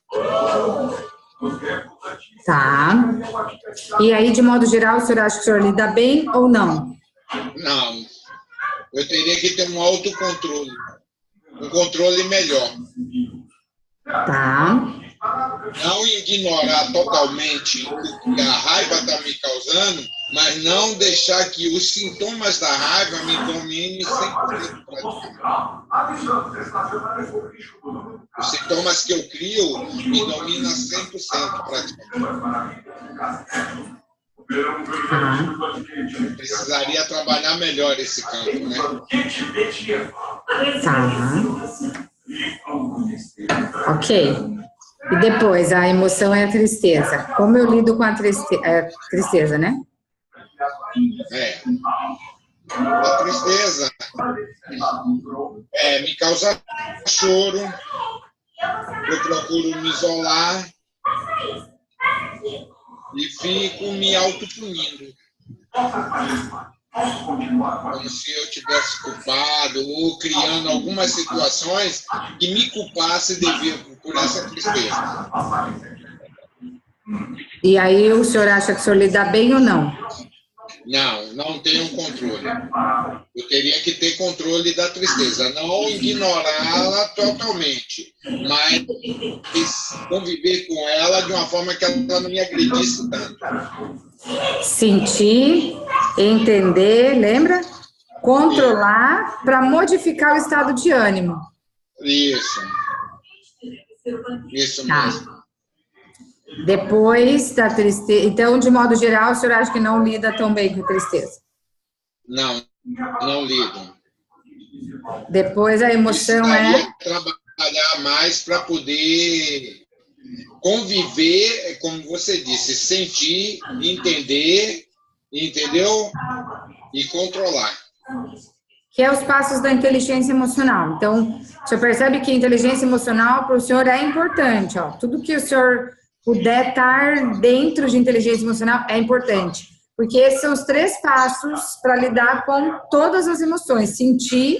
Speaker 1: Tá. E aí, de modo geral, o senhor acha que o senhor lida bem ou não?
Speaker 2: Não. Eu teria que ter um autocontrole. Um controle melhor.
Speaker 1: Tá.
Speaker 2: Não ignorar totalmente o que a raiva está me causando, mas não deixar que os sintomas da raiva me dominem 100% praticamente. Os sintomas que eu crio me dominam 100% praticamente. Precisaria trabalhar melhor esse campo, né?
Speaker 1: Tá. Ok. E depois, a emoção é a tristeza. Como eu lido com a tristeza, né?
Speaker 2: A tristeza me causa choro, eu procuro me isolar e fico me autopunindo. Como se eu tivesse culpado ou criando algumas situações que me culpasse por essa tristeza.
Speaker 1: E aí o senhor acha que o senhor lida bem ou não?
Speaker 2: Não tenho controle. Eu teria que ter controle da tristeza, não ignorá-la totalmente, mas conviver com ela de uma forma que ela não me agredisse tanto.
Speaker 1: Sentir, entender, lembra? Controlar para modificar o estado de ânimo.
Speaker 2: Isso mesmo.
Speaker 1: Depois da tristeza. Então, de modo geral, o senhor acha que não lida tão bem com tristeza?
Speaker 2: Não lido.
Speaker 1: Depois a emoção
Speaker 2: trabalhar mais para poder conviver, como você disse, sentir, entender, entendeu? E controlar.
Speaker 1: Que é os passos da inteligência emocional. Então, o senhor percebe que a inteligência emocional para o senhor é importante. Ó. Tudo que o senhor puder estar dentro de inteligência emocional é importante. Porque esses são os 3 passos para lidar com todas as emoções. Sentir,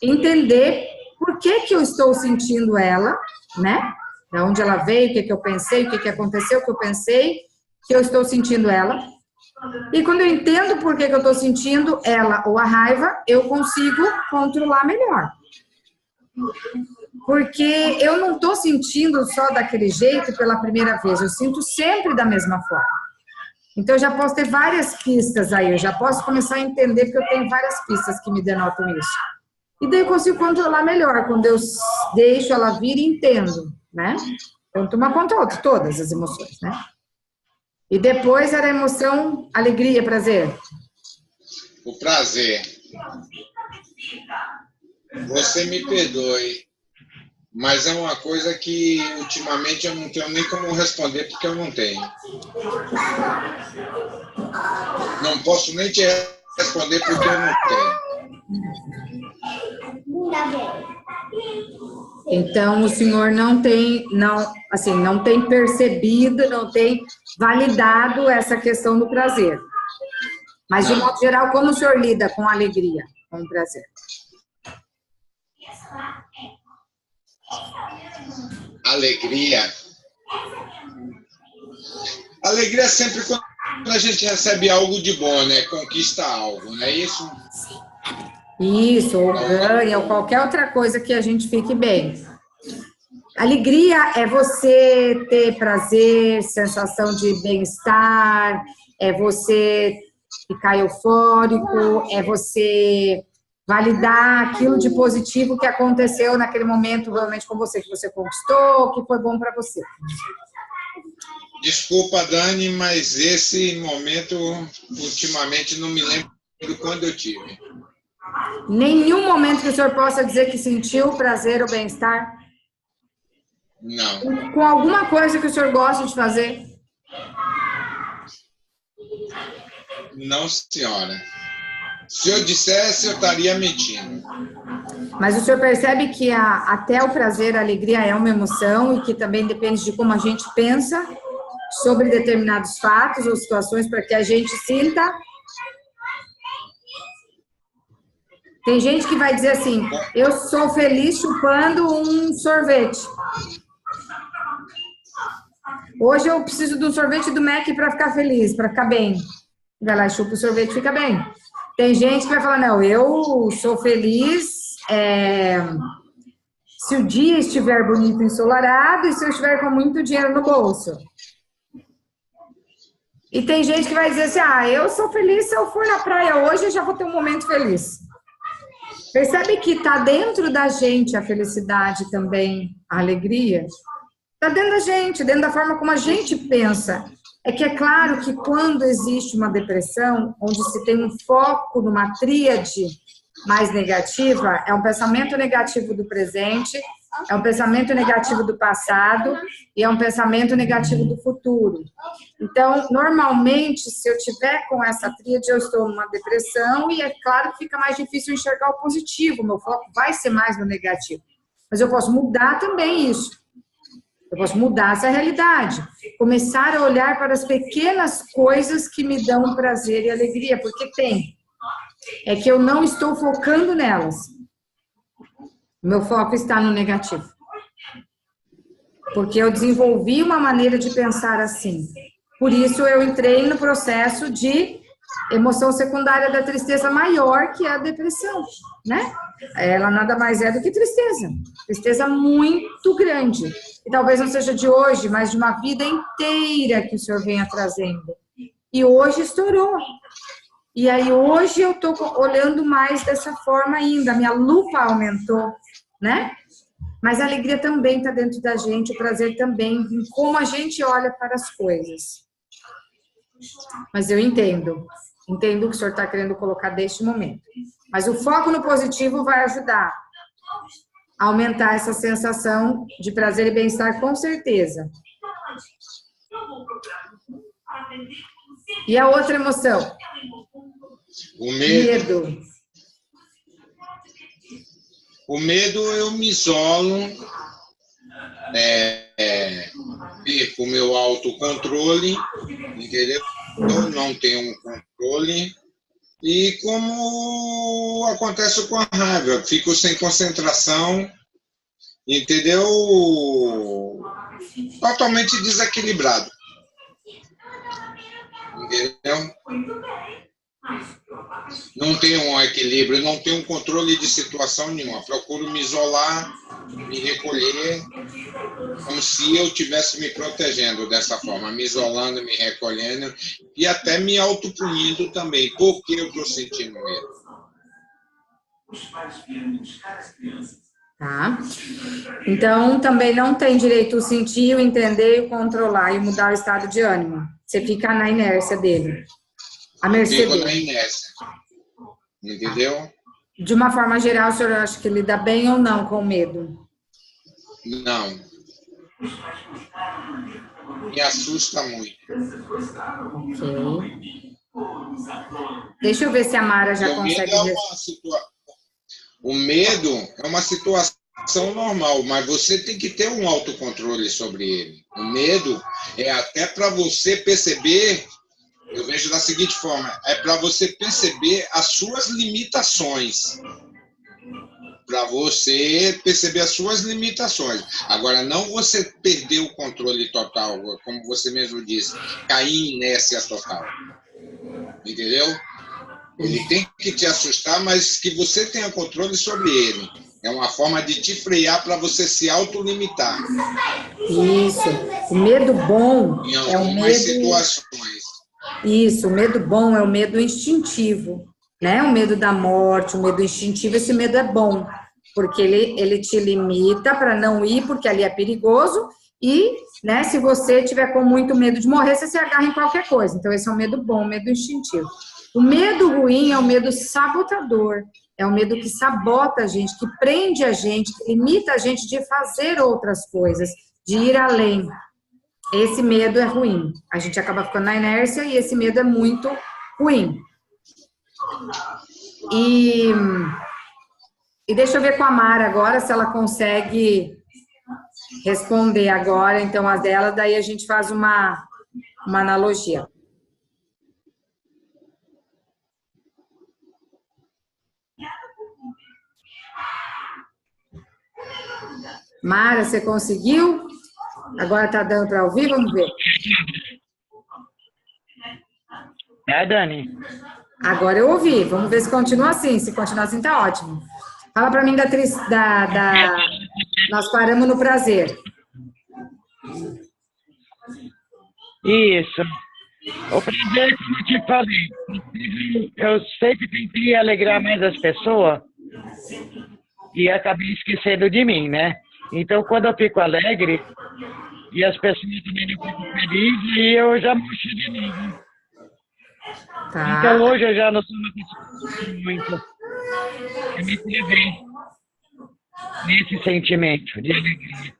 Speaker 1: entender por que eu estou sentindo ela, né? Da onde ela veio, o que eu pensei, o que aconteceu, o que eu pensei, que eu estou sentindo ela. E quando eu entendo por que eu estou sentindo ela ou a raiva, eu consigo controlar melhor. Porque eu não estou sentindo só daquele jeito pela primeira vez, eu sinto sempre da mesma forma. Então, eu já posso ter várias pistas aí, eu já posso começar a entender, porque eu tenho várias pistas que me denotam isso. E daí eu consigo controlar melhor, quando eu deixo ela vir e entendo, né? Então, tomar conta de todas as emoções, né? E depois era a emoção, alegria, prazer.
Speaker 2: O prazer. Você me perdoe, mas é uma coisa que ultimamente eu não tenho nem como responder porque eu não tenho. Não posso nem te responder porque eu não tenho.
Speaker 1: Então, o senhor não tem percebido, não tem validado essa questão do prazer. Mas, de modo geral, como o senhor lida com a alegria, com o prazer?
Speaker 2: Alegria é sempre quando a gente recebe algo de bom, né? Conquista algo, não é isso?
Speaker 1: Isso, ou ganha, ou qualquer outra coisa que a gente fique bem. Alegria é você ter prazer, sensação de bem-estar, é você ficar eufórico, é você validar aquilo de positivo que aconteceu naquele momento realmente com você, que você conquistou, que foi bom para você.
Speaker 2: Desculpa, Dani, mas esse momento, ultimamente, não me lembro quando eu tive.
Speaker 1: Nenhum momento que o senhor possa dizer que sentiu prazer ou bem-estar?
Speaker 2: Não.
Speaker 1: Com alguma coisa que o senhor gosta de fazer?
Speaker 2: Não, senhora. Se eu dissesse, eu estaria mentindo.
Speaker 1: Mas o senhor percebe que até o prazer, a alegria é uma emoção e que também depende de como a gente pensa sobre determinados fatos ou situações para que a gente sinta. Tem gente que vai dizer assim, eu sou feliz chupando um sorvete. Hoje eu preciso do sorvete do Mac para ficar feliz, para ficar bem. Vai lá e chupa o sorvete e fica bem. Tem gente que vai falar, não, eu sou feliz se o dia estiver bonito e ensolarado e se eu estiver com muito dinheiro no bolso. E tem gente que vai dizer assim, eu sou feliz se eu for na praia hoje, eu já vou ter um momento feliz. Percebe que está dentro da gente a felicidade também, a alegria? Está dentro da gente, dentro da forma como a gente pensa. É que é claro que quando existe uma depressão, onde se tem um foco numa tríade mais negativa, é um pensamento negativo do presente, é um pensamento negativo do passado e é um pensamento negativo do futuro. Então, normalmente, se eu tiver com essa tríade, eu estou numa depressão e é claro que fica mais difícil enxergar o positivo, meu foco vai ser mais no negativo. Mas eu posso mudar também isso. Eu posso mudar essa realidade, começar a olhar para as pequenas coisas que me dão prazer e alegria, porque tem. É que eu não estou focando nelas. Meu foco está no negativo. Porque eu desenvolvi uma maneira de pensar assim. Por isso eu entrei no processo de emoção secundária da tristeza maior, que é a depressão, né? Ela nada mais é do que tristeza. Tristeza muito grande. E talvez não seja de hoje, mas de uma vida inteira que o senhor venha trazendo. E hoje estourou. E aí hoje eu estou olhando mais dessa forma ainda. A minha lupa aumentou, né? Mas a alegria também está dentro da gente, o prazer também, em como a gente olha para as coisas. Mas eu entendo o que o senhor está querendo colocar deste momento. Mas o foco no positivo vai ajudar a aumentar essa sensação de prazer e bem-estar, com certeza. E a outra emoção?
Speaker 2: O medo. O medo, eu me isolo, perco o meu autocontrole, entendeu? Eu não tenho um controle. E como acontece com a raiva, fico sem concentração, entendeu? Totalmente desequilibrado. Entendeu? Não tenho um equilíbrio, não tenho um controle de situação nenhuma. Procuro me isolar, me recolher, como se eu estivesse me protegendo dessa forma, me isolando, me recolhendo e até me autopunindo também. Por que eu estou sentindo medo?
Speaker 1: Tá. Então, também não tem direito a sentir, entender, controlar e mudar o estado de ânimo. Você fica na inércia dele. A mercê
Speaker 2: Fico
Speaker 1: dele.
Speaker 2: na inércia. Entendeu?
Speaker 1: De uma forma geral, o senhor acha que lida bem ou não com o medo?
Speaker 2: Não. Me assusta muito.
Speaker 1: Ok. Deixa eu ver se a Mara já consegue...
Speaker 2: O medo é uma situação normal, mas você tem que ter um autocontrole sobre ele. O medo é até para você perceber... Eu vejo da seguinte forma, é para você perceber as suas limitações. Para você perceber as suas limitações. Agora, não você perder o controle total, como você mesmo disse, cair em inércia total. Entendeu? Ele tem que te assustar, mas que você tenha controle sobre ele. É uma forma de te frear para você se autolimitar.
Speaker 1: Isso. O medo bom
Speaker 2: em
Speaker 1: é o
Speaker 2: algumas
Speaker 1: medo...
Speaker 2: situações.
Speaker 1: Isso, o medo bom é o medo instintivo. né? O medo da morte, o medo instintivo, esse medo é bom, porque ele te limita para não ir, porque ali é perigoso, e, né, se você tiver com muito medo de morrer, você se agarra em qualquer coisa. Então, esse é um medo bom, um medo instintivo. O medo ruim é o medo sabotador, é o medo que sabota a gente, que prende a gente, que limita a gente de fazer outras coisas, de ir além. Esse medo é ruim. A gente acaba ficando na inércia e esse medo é muito ruim. E deixa eu ver com a Mara agora, se ela consegue responder agora, então, as dela, daí a gente faz uma analogia. Mara, você conseguiu? Agora tá dando para ouvir? Vamos ver.
Speaker 4: Dani?
Speaker 1: Agora eu ouvi. Vamos ver se continua assim. Se continuar assim, tá ótimo. Fala para mim Nós paramos no prazer.
Speaker 4: Isso. O prazer, como eu te falei, eu sempre tentei alegrar mais as pessoas e acabei esquecendo de mim, né? Então, quando eu fico alegre e as pessoas também não ficam felizes, e eu já murcho de novo.
Speaker 1: Tá.
Speaker 4: Então, hoje eu já não sou uma pessoa muito. Eu me levei nesse sentimento de alegria.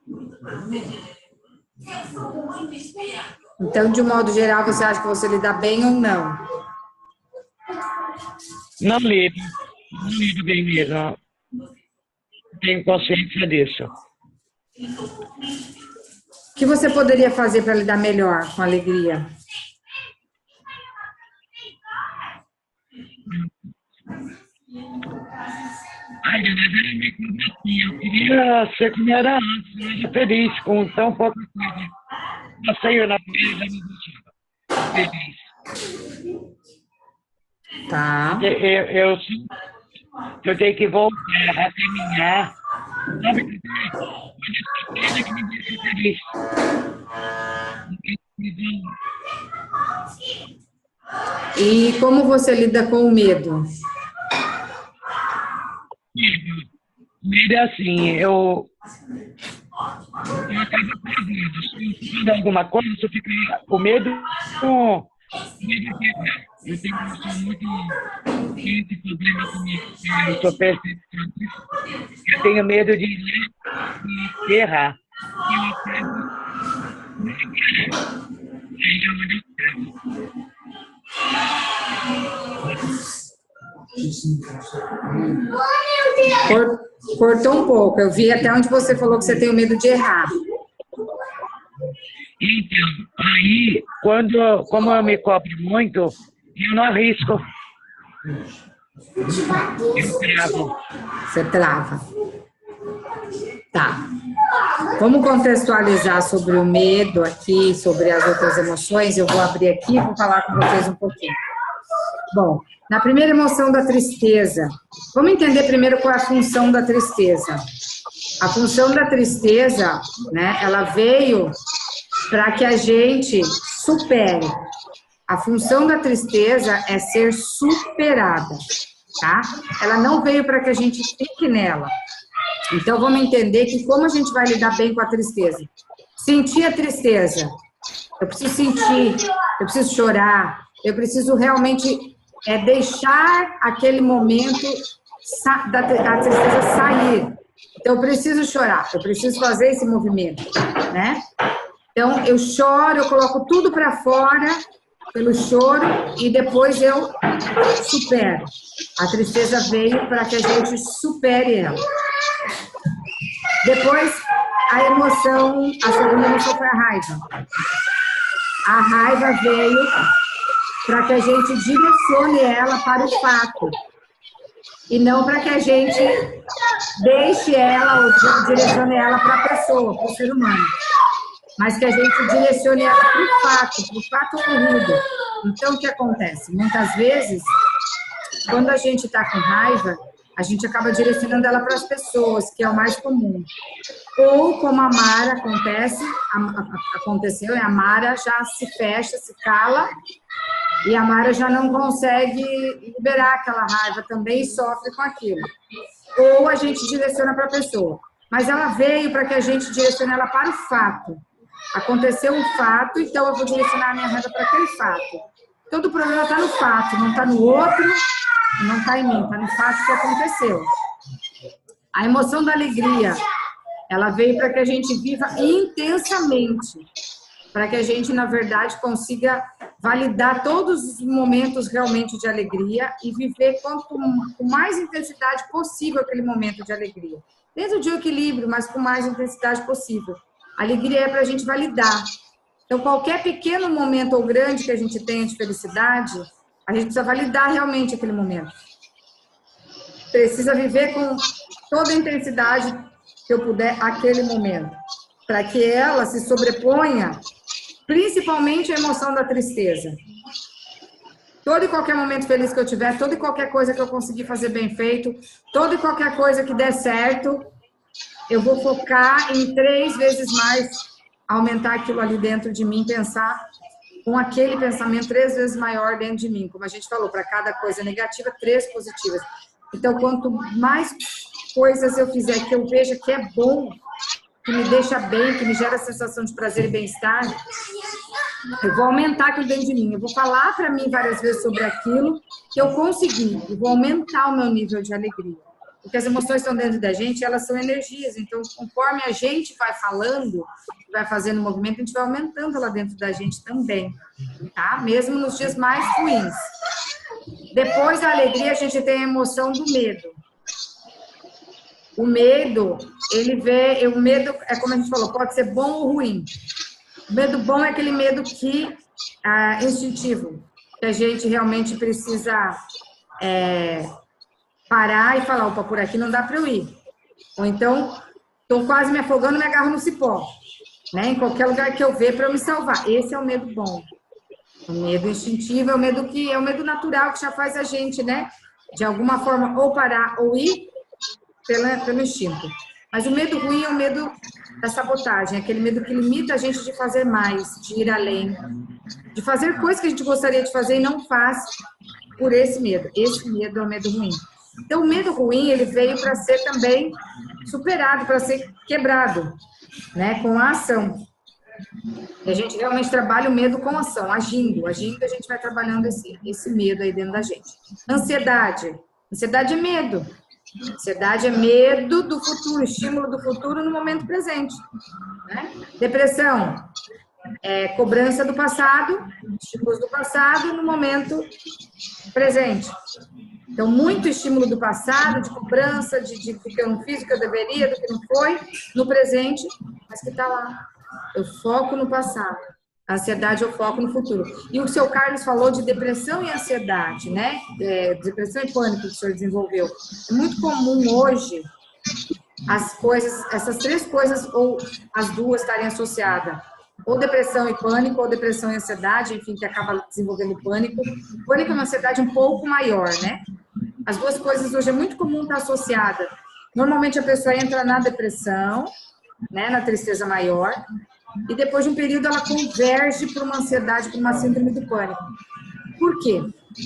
Speaker 1: Então, de um modo geral, você acha que você lida bem ou não?
Speaker 4: Não lido bem mesmo. Tenho consciência disso.
Speaker 1: O que você poderia fazer para lidar melhor com alegria?
Speaker 4: Ai, eu queria ser como era antes, eu feliz com tão pouca coisa. Eu saio na mesa e me deixava feliz.
Speaker 1: Tá.
Speaker 4: Eu tenho que voltar a caminhar. Sabe que coisa que me deixa feliz.
Speaker 1: E como você lida com o medo?
Speaker 4: Medo é assim, eu acabo perdendo. Se eu alguma coisa, eu fico com medo. Eu tenho uma noção muito esse problema comigo. Eu sou perfeccionista. Eu tenho medo de errar.
Speaker 1: Cortou um pouco. Eu vi até onde você falou que você tem o medo de errar.
Speaker 4: Então, aí, como eu me cobro muito, eu não arrisco. Eu travo.
Speaker 1: Você trava. Tá. Vamos contextualizar sobre o medo aqui, sobre as outras emoções. Eu vou abrir aqui e vou falar com vocês um pouquinho. Bom, na primeira emoção da tristeza, vamos entender primeiro qual é a função da tristeza. A função da tristeza, né, ela veio para que a gente supere. A função da tristeza é ser superada, tá? Ela não veio para que a gente fique nela. Então, vamos entender que como a gente vai lidar bem com a tristeza. Sentir a tristeza. Eu preciso sentir, eu preciso chorar, eu preciso realmente deixar aquele momento da tristeza sair. Então, eu preciso chorar, eu preciso fazer esse movimento, né? Então, eu choro, eu coloco tudo para fora pelo choro e depois eu supero. A tristeza veio para que a gente supere ela. Depois, a segunda emoção foi a raiva. A raiva veio para que a gente direcione ela para o fato. E não para que a gente deixe ela ou direcione ela para a pessoa, para o ser humano. Mas que a gente direcione ela para o fato ocorrido. Então, o que acontece? Muitas vezes, quando a gente está com raiva, a gente acaba direcionando ela para as pessoas, que é o mais comum. Ou, como a Mara aconteceu, a Mara já se fecha, se cala E a Mara já não consegue liberar aquela raiva também e sofre com aquilo. Ou a gente direciona para a pessoa. Mas ela veio para que a gente direcione ela para o fato. Aconteceu um fato, então eu vou direcionar a minha raiva para aquele fato. Todo o problema está no fato, não está no outro, não está em mim, está no fato que aconteceu. A emoção da alegria, ela veio para que a gente viva intensamente, para que a gente, na verdade, consiga validar todos os momentos realmente de alegria e viver com mais intensidade possível aquele momento de alegria. Dentro de um equilíbrio, mas com mais intensidade possível. A alegria é para a gente validar. Então, qualquer pequeno momento ou grande que a gente tenha de felicidade, a gente precisa validar realmente aquele momento. Precisa viver com toda a intensidade que eu puder aquele momento, para que ela se sobreponha, principalmente a emoção da tristeza. Todo e qualquer momento feliz que eu tiver, toda e qualquer coisa que eu conseguir fazer bem feito, toda e qualquer coisa que der certo, eu vou focar em 3 vezes mais, aumentar aquilo ali dentro de mim, pensar com aquele pensamento 3 vezes maior dentro de mim. Como a gente falou, para cada coisa negativa, 3 positivas. Então, quanto mais coisas eu fizer que eu veja que é bom, que me deixa bem, que me gera a sensação de prazer e bem-estar, eu vou aumentar aquilo dentro de mim. Eu vou falar para mim várias vezes sobre aquilo que eu consegui. E vou aumentar o meu nível de alegria. Porque as emoções estão dentro da gente, elas são energias. Então, conforme a gente vai falando, vai fazendo movimento, a gente vai aumentando lá dentro da gente também. Tá? Mesmo nos dias mais ruins. Depois da alegria, a gente tem a emoção do medo. O medo, o medo é como a gente falou, pode ser bom ou ruim. O medo bom é aquele medo que instintivo, que a gente realmente precisa parar e falar, opa, por aqui não dá para eu ir. Ou então, estou quase me afogando, me agarro no cipó. Né? Em qualquer lugar que eu ver para eu me salvar. Esse é o medo bom. O medo instintivo é o medo natural que já faz a gente, né? De alguma forma, ou parar ou ir pelo instinto. Mas o medo ruim é o medo da sabotagem, aquele medo que limita a gente de fazer mais, de ir além, de fazer coisas que a gente gostaria de fazer e não faz por esse medo. Esse medo é o medo ruim. Então, o medo ruim, ele veio para ser também superado, para ser quebrado, né? Com a ação. E a gente realmente trabalha o medo com ação, agindo. Agindo, a gente vai trabalhando esse medo aí dentro da gente. Ansiedade. Ansiedade é medo. Ansiedade é medo do futuro, estímulo do futuro no momento presente. Né? Depressão é cobrança do passado, estímulos do passado no momento presente. Então, muito estímulo do passado, de cobrança, de que eu não fiz, do que eu deveria, do que não foi, no presente, mas que está lá. Eu foco no passado. A ansiedade eu foco no futuro. E o seu Carlos falou de depressão e ansiedade, né? Depressão e pânico que o senhor desenvolveu. É muito comum hoje as coisas, essas 3 coisas, ou as 2 estarem associadas. Ou depressão e pânico, ou depressão e ansiedade, enfim, que acaba desenvolvendo pânico. Pânico é uma ansiedade um pouco maior, né? As 2 coisas hoje é muito comum estar associada. Normalmente a pessoa entra na depressão, né, na tristeza maior, e depois de um período ela converge para uma ansiedade, para uma síndrome do pânico. Por quê?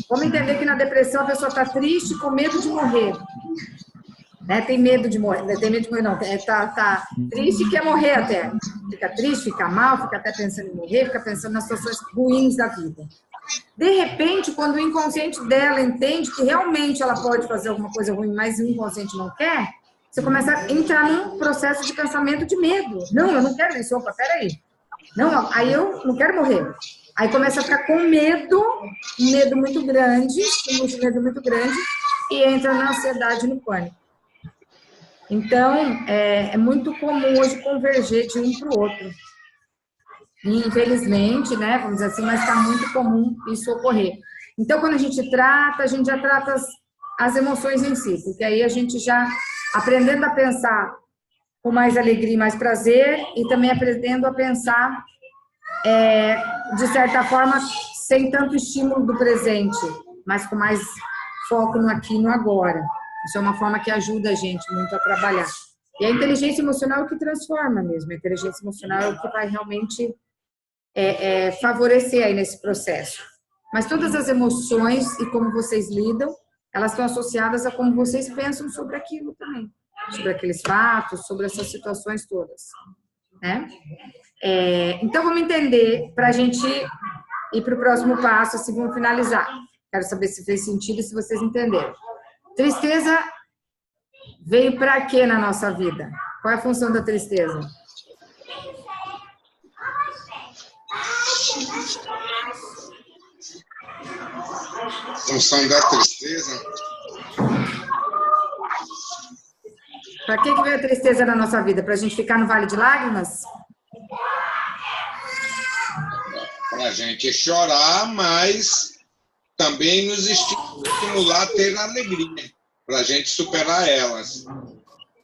Speaker 1: Vamos entender que na depressão a pessoa está triste, com medo de morrer. Né? Tem medo de morrer, não, está triste e quer morrer até. Fica triste, fica mal, fica até pensando em morrer, fica pensando nas situações ruins da vida. De repente, quando o inconsciente dela entende que realmente ela pode fazer alguma coisa ruim, mas o inconsciente não quer, você começa a entrar num processo de pensamento de medo. Não, eu não quero isso. Opa, peraí. Não, aí eu não quero morrer. Aí começa a ficar com medo, um medo muito grande, um medo muito grande, e entra na ansiedade e no pânico. Então, é muito comum hoje converger de um para o outro. E, infelizmente, né, vamos dizer assim, mas está muito comum isso ocorrer. Então, quando a gente já trata as emoções em si, porque aí a gente já aprendendo a pensar com mais alegria e mais prazer, e também aprendendo a pensar, de certa forma, sem tanto estímulo do presente, mas com mais foco no aqui e no agora. Isso é uma forma que ajuda a gente muito a trabalhar. E a inteligência emocional é o que transforma mesmo. A inteligência emocional é o que vai realmente favorecer aí nesse processo. Mas todas as emoções e como vocês lidam, elas estão associadas a como vocês pensam sobre aquilo também. Sobre aqueles fatos, sobre essas situações todas. Né? Então, vamos entender, para a gente ir para o próximo passo, assim, vamos finalizar. Quero saber se fez sentido e se vocês entenderam. Tristeza veio para quê na nossa vida? Qual é a função da tristeza?
Speaker 2: Função da tristeza?
Speaker 1: Para que veio a tristeza na nossa vida? Para a gente ficar no vale de lágrimas?
Speaker 2: Para a gente chorar, mas também nos estimular a ter alegria, para a gente superar elas.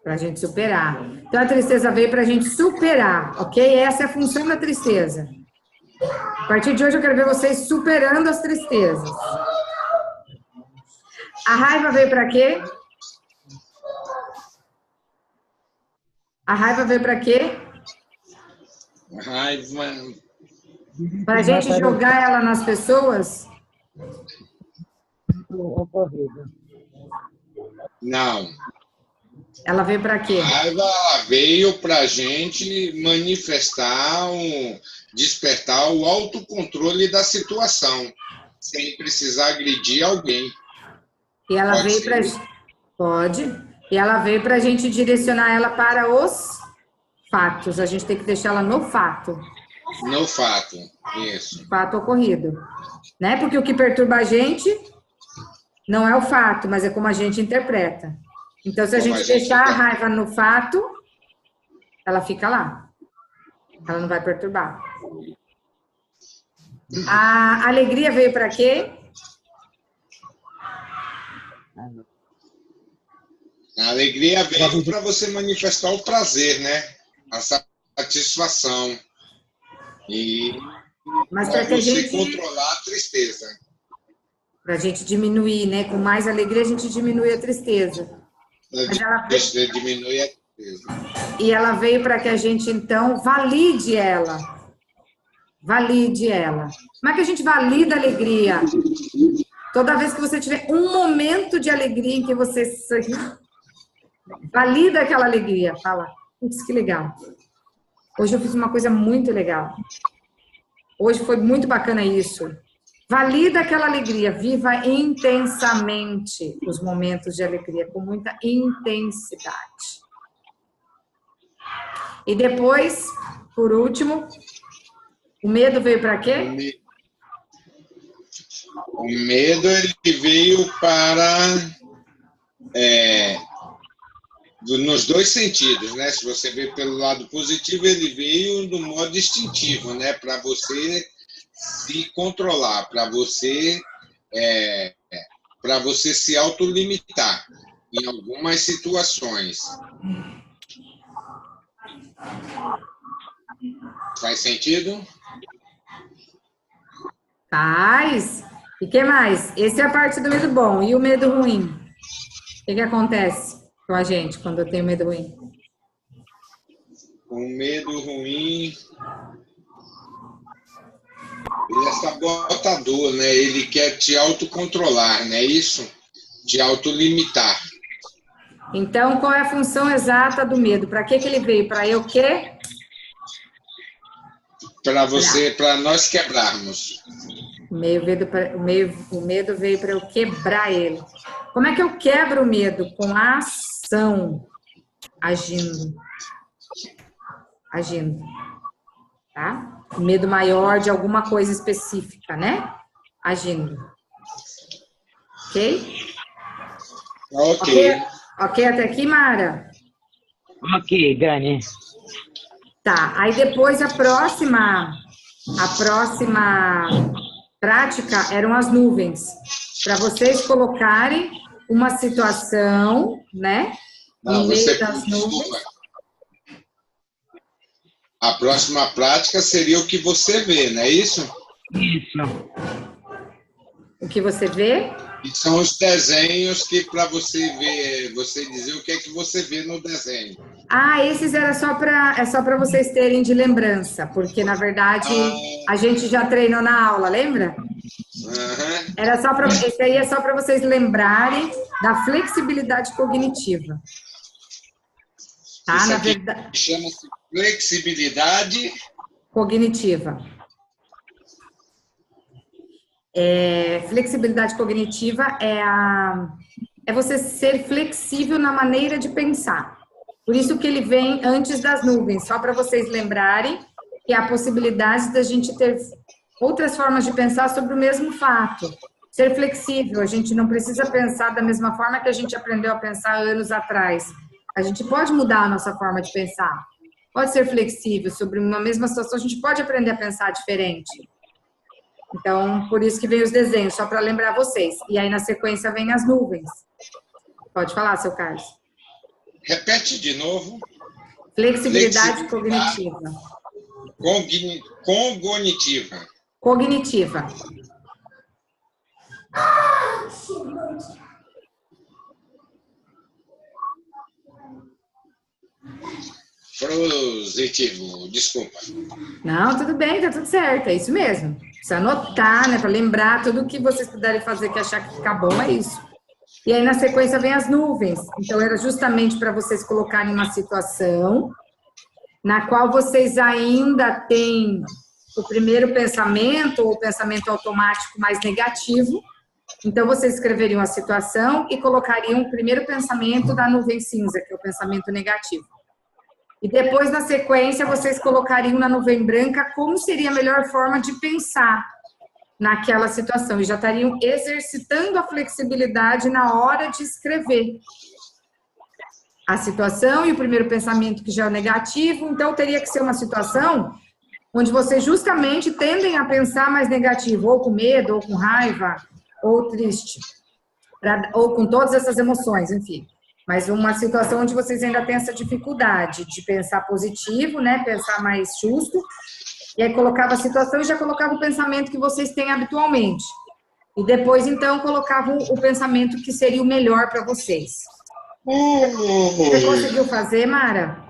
Speaker 1: Para a gente superar. Então, a tristeza veio para a gente superar, ok? Essa é a função da tristeza. A partir de hoje, eu quero ver vocês superando as tristezas. A raiva veio para quê? A raiva veio para quê?
Speaker 2: Raiva.
Speaker 1: Para a gente jogar ela nas pessoas?
Speaker 2: Não.
Speaker 1: Ela veio para quê?
Speaker 2: A raiva veio para a gente manifestar, despertar o autocontrole da situação, sem precisar agredir alguém.
Speaker 1: E ela
Speaker 2: Pode
Speaker 1: veio
Speaker 2: ser.
Speaker 1: para... Pode. E ela veio para a gente direcionar ela para os fatos. A gente tem que deixar ela no fato.
Speaker 2: No fato, isso.
Speaker 1: Fato ocorrido. Né? Porque o que perturba a gente não é o fato, mas é como a gente interpreta. Então, se a gente deixar a raiva no fato, ela fica lá. Ela não vai perturbar. A alegria veio para quê?
Speaker 2: A alegria veio para você manifestar o prazer, né? A satisfação. E
Speaker 1: Mas
Speaker 2: para
Speaker 1: para que a
Speaker 2: você
Speaker 1: gente...
Speaker 2: controlar a tristeza.
Speaker 1: Para a gente diminuir, né? Com mais alegria, a gente diminui a tristeza. Mas ela veio...
Speaker 2: Diminui a tristeza.
Speaker 1: E ela veio para que a gente, então, valide ela. Valide ela. Como é que a gente valida a alegria? Toda vez que você tiver um momento de alegria em que você sorri, valida aquela alegria. Fala, putz, que legal. Hoje eu fiz uma coisa muito legal. Hoje foi muito bacana isso. Valida aquela alegria. Viva intensamente os momentos de alegria, com muita intensidade. E depois, por último, o medo veio para quê?
Speaker 2: O medo, ele veio para... nos dois sentidos, né? Se você ver pelo lado positivo, ele veio do modo instintivo, né? Para você se controlar, para você se autolimitar em algumas situações. Faz sentido?
Speaker 1: Faz. E o que mais? Essa é a parte do medo bom. E o medo ruim? O que acontece com a gente quando eu tenho medo ruim?
Speaker 2: O medo ruim... Ele é sabotador, né? Ele quer te autocontrolar, não é isso? Te autolimitar.
Speaker 1: Então, qual é a função exata do medo? Para que ele veio? Para eu quê?
Speaker 2: Para nós quebrarmos.
Speaker 1: O medo veio para eu quebrar ele. Como é que eu quebro o medo? Com a ação. Agindo. Agindo. Tá? O medo maior de alguma coisa específica, né? Agindo. Ok?
Speaker 2: Ok.
Speaker 1: Ok até aqui, Mara?
Speaker 4: Ok, Dani.
Speaker 1: Tá, aí depois a próxima prática eram as nuvens. Para vocês colocarem uma situação, né?
Speaker 2: Não,
Speaker 1: no meio das nuvens.
Speaker 2: desculpa. A próxima prática seria o que você vê, não é isso?
Speaker 4: Isso.
Speaker 1: O que você vê?
Speaker 2: E são os desenhos que para você ver, você dizer o que é que você vê no desenho.
Speaker 1: Ah, esses era só para vocês terem de lembrança, porque na verdade a gente já treinou na aula, lembra?
Speaker 2: Aham.
Speaker 1: Esse aí é só para vocês lembrarem da flexibilidade cognitiva. Tá?
Speaker 2: Isso
Speaker 1: Na
Speaker 2: aqui
Speaker 1: verdade,
Speaker 2: chama-se flexibilidade
Speaker 1: cognitiva. Flexibilidade cognitiva é você ser flexível na maneira de pensar. Por isso que ele vem antes das nuvens, só para vocês lembrarem que há a possibilidade da gente ter outras formas de pensar sobre o mesmo fato. Ser flexível, a gente não precisa pensar da mesma forma que a gente aprendeu a pensar anos atrás. A gente pode mudar a nossa forma de pensar. Pode ser flexível sobre uma mesma situação, a gente pode aprender a pensar diferente. Então, por isso que vem os desenhos, só para lembrar vocês. E aí, na sequência, vem as nuvens. Pode falar, seu Carlos.
Speaker 2: Repete de novo.
Speaker 1: Flexibilidade cognitiva.
Speaker 2: Cognitiva.
Speaker 1: Cognitiva.
Speaker 2: Positivo, desculpa.
Speaker 1: Não, tudo bem, tá tudo certo, é isso mesmo. Precisa anotar, né, para lembrar tudo que vocês puderem fazer que achar que fica bom, é isso. E aí, na sequência, vem as nuvens. Então, era justamente para vocês colocarem uma situação na qual vocês ainda têm o primeiro pensamento, ou o pensamento automático mais negativo. Então, vocês escreveriam a situação e colocariam o primeiro pensamento da nuvem cinza, que é o pensamento negativo. E depois, na sequência, vocês colocariam na nuvem branca como seria a melhor forma de pensar naquela situação. E já estariam exercitando a flexibilidade na hora de escrever a situação e o primeiro pensamento, que já é o negativo. Então, teria que ser uma situação onde vocês justamente tendem a pensar mais negativo, ou com medo, ou com raiva, ou triste, ou com todas essas emoções, enfim. Mas uma situação onde vocês ainda têm essa dificuldade de pensar positivo, né? Pensar mais justo. E aí colocava a situação e já colocava o pensamento que vocês têm habitualmente. E depois, então, colocavam o pensamento que seria o melhor para vocês. Você conseguiu fazer, Mara?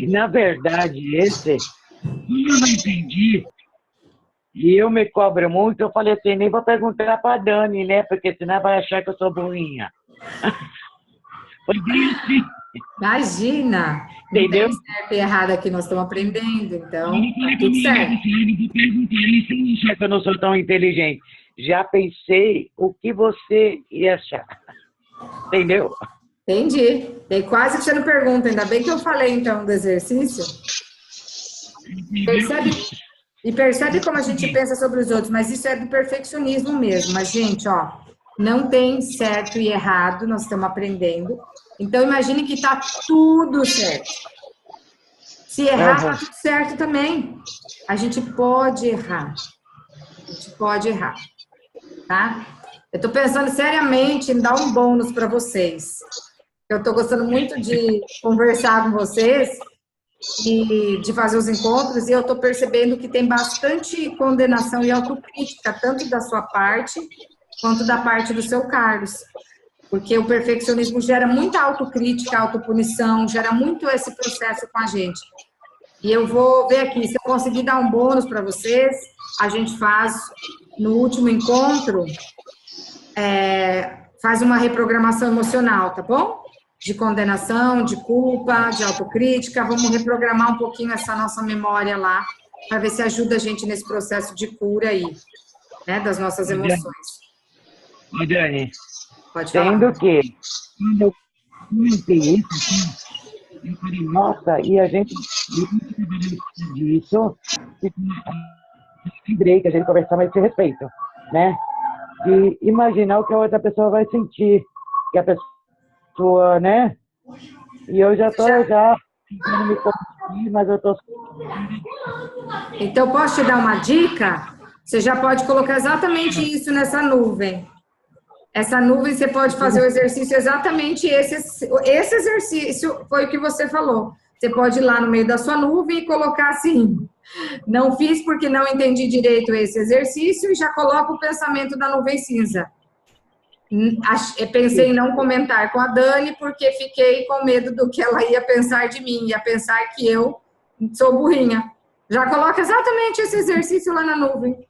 Speaker 4: Na verdade, esse eu não entendi. E eu me cobro muito, eu falei assim, nem vou perguntar pra Dani, né? Porque senão vai achar que eu sou burrinha. Foi bem assim.
Speaker 1: Imagina!
Speaker 4: Entendeu?
Speaker 1: Não tem certo e errado aqui, nós estamos aprendendo, então, tá tudo certo.
Speaker 4: Eu eu não sou tão inteligente. Já pensei o que você ia achar. Entendeu?
Speaker 1: Entendi. E quase que você não pergunta, ainda bem que eu falei, então, do exercício. Percebe como a gente pensa sobre os outros, mas isso é do perfeccionismo mesmo. Mas, gente, ó, não tem certo e errado, nós estamos aprendendo. Então, imagine que está tudo certo. Se errar, está tudo certo também. A gente pode errar. A gente pode errar. Tá? Eu estou pensando seriamente em dar um bônus para vocês. Eu estou gostando muito de conversar com vocês e de fazer os encontros, e eu estou percebendo que tem bastante condenação e autocrítica, tanto da sua parte, quanto da parte do seu Carlos. Porque o perfeccionismo gera muita autocrítica, autopunição, gera muito esse processo com a gente. E eu vou ver aqui, se eu conseguir dar um bônus para vocês, a gente faz, no último encontro, faz uma reprogramação emocional, tá bom? De condenação, de culpa, de autocrítica. Vamos reprogramar um pouquinho essa nossa memória lá, para ver se ajuda a gente nesse processo de cura aí, né, das nossas emoções.
Speaker 4: Ô, Dani,
Speaker 1: Pode falar.
Speaker 4: sendo que, quando eu comentei isso, eu falei, nossa, e a gente disso, lembrei que a gente conversava a esse respeito, né? E imaginar o que a outra pessoa vai sentir, que a pessoa, né? E eu já tô tentando me corrigir, mas eu tô...
Speaker 1: Então, posso te dar uma dica? Você já pode colocar exatamente isso nessa nuvem. Essa nuvem, você pode fazer o exercício exatamente esse exercício foi o que você falou. Você pode ir lá no meio da sua nuvem e colocar assim, não fiz porque não entendi direito esse exercício, e já coloca o pensamento da nuvem cinza. Pensei em não comentar com a Dani, porque fiquei com medo do que ela ia pensar de mim, ia pensar que eu sou burrinha. Já coloca exatamente esse exercício lá na nuvem.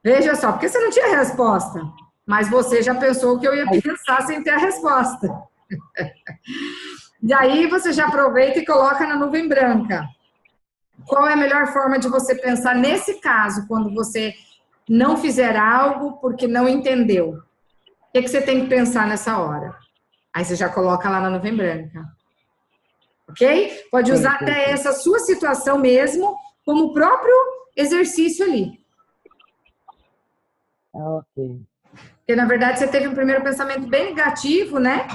Speaker 1: Veja só, porque você não tinha resposta, mas você já pensou que eu ia pensar sem ter a resposta. E aí você já aproveita e coloca na nuvem branca. Qual é a melhor forma de você pensar nesse caso, quando você não fizer algo porque não entendeu? O que você tem que pensar nessa hora? Aí você já coloca lá na nuvem branca. Ok? Pode usar até essa sua situação mesmo como o próprio exercício ali.
Speaker 4: Ok.
Speaker 1: Porque, na verdade, você teve um primeiro pensamento bem negativo, né?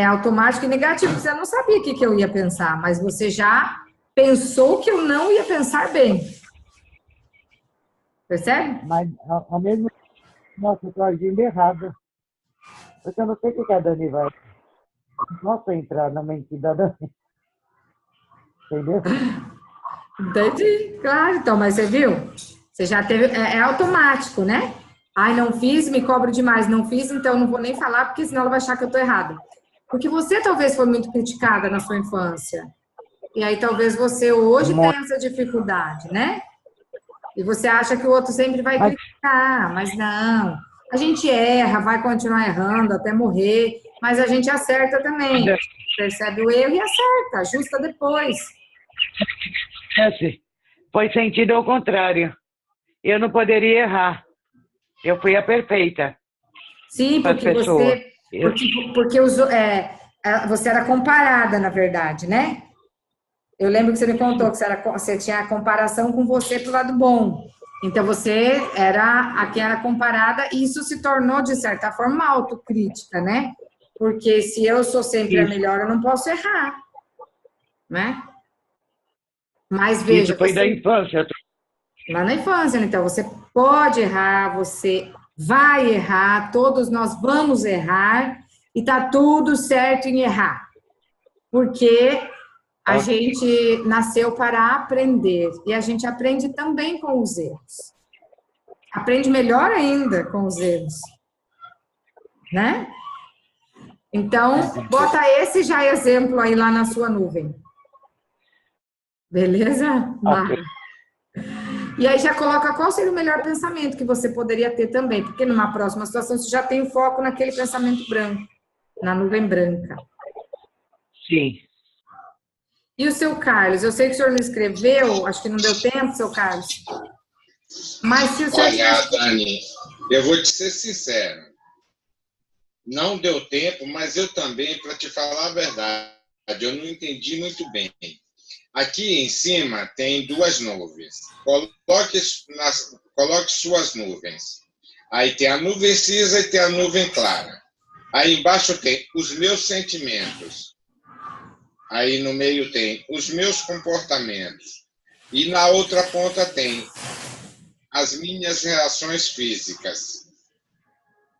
Speaker 1: Automático e negativo. Você não sabia o que eu ia pensar, mas você já pensou que eu não ia pensar bem. Percebe?
Speaker 4: Mas, ao mesmo tempo, nossa, eu estou agindo errado. Porque eu não sei o que a Dani vai... Não posso entrar na mente da Dani. Entendeu?
Speaker 1: Entendi, claro. Então, mas você viu? Você já teve... É automático, né? Ai, não fiz, me cobro demais. Não fiz, então não vou nem falar, porque senão ela vai achar que eu estou errada. Porque você talvez foi muito criticada na sua infância. E aí talvez você hoje tenha essa dificuldade, né? E você acha que o outro sempre vai criticar, mas não. A gente erra, vai continuar errando até morrer, mas a gente acerta também. Percebe o erro e acerta, ajusta depois.
Speaker 4: Foi sentido ao contrário. Eu não poderia errar. Eu fui a perfeita.
Speaker 1: Sim, porque você era comparada, na verdade, né? Eu lembro que você me contou que você tinha a comparação com você pro lado bom. Então, você era a quem era comparada e isso se tornou, de certa forma, uma autocrítica, né? Porque se eu sou sempre a melhor, eu não posso errar, né? Mas veja...
Speaker 4: Isso foi da infância.
Speaker 1: Lá na infância, então, você pode errar, você vai errar, todos nós vamos errar e tá tudo certo em errar. Porque... a gente nasceu para aprender e a gente aprende também com os erros. Aprende melhor ainda com os erros, né? Então, bota esse já exemplo aí lá na sua nuvem. Beleza?
Speaker 4: Okay.
Speaker 1: E aí já coloca qual seria o melhor pensamento que você poderia ter também, porque numa próxima situação você já tem o foco naquele pensamento branco, na nuvem branca.
Speaker 4: Sim.
Speaker 1: E o seu Carlos? Eu sei que o senhor não escreveu, acho que não deu tempo, seu Carlos. Mas se o senhor...
Speaker 2: Olha, Dani, eu vou te ser sincero. Não deu tempo, mas eu também, para te falar a verdade, eu não entendi muito bem. Aqui em cima tem duas nuvens. Coloque suas nuvens. Aí tem a nuvem cinza e tem a nuvem clara. Aí embaixo tem os meus sentimentos. Aí no meio tem os meus comportamentos. E na outra ponta tem as minhas reações físicas.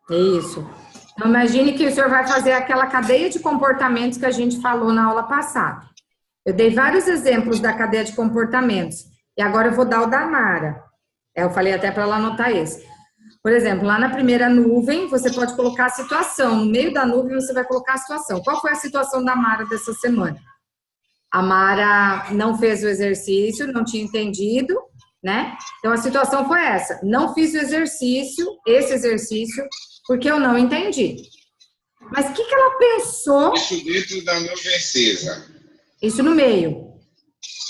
Speaker 1: Isso. Então, imagine que o senhor vai fazer aquela cadeia de comportamentos que a gente falou na aula passada. Eu dei vários exemplos da cadeia de comportamentos. E agora eu vou dar o da Mara. Eu falei até para ela anotar esse. Por exemplo, lá na primeira nuvem, você pode colocar a situação. No meio da nuvem, você vai colocar a situação. Qual foi a situação da Mara dessa semana? A Mara não fez o exercício, não tinha entendido, né? Então, a situação foi essa. Não fiz o exercício, esse exercício, porque eu não entendi. Mas o que ela pensou?
Speaker 2: Isso dentro da nuvem cinza.
Speaker 1: Isso no meio.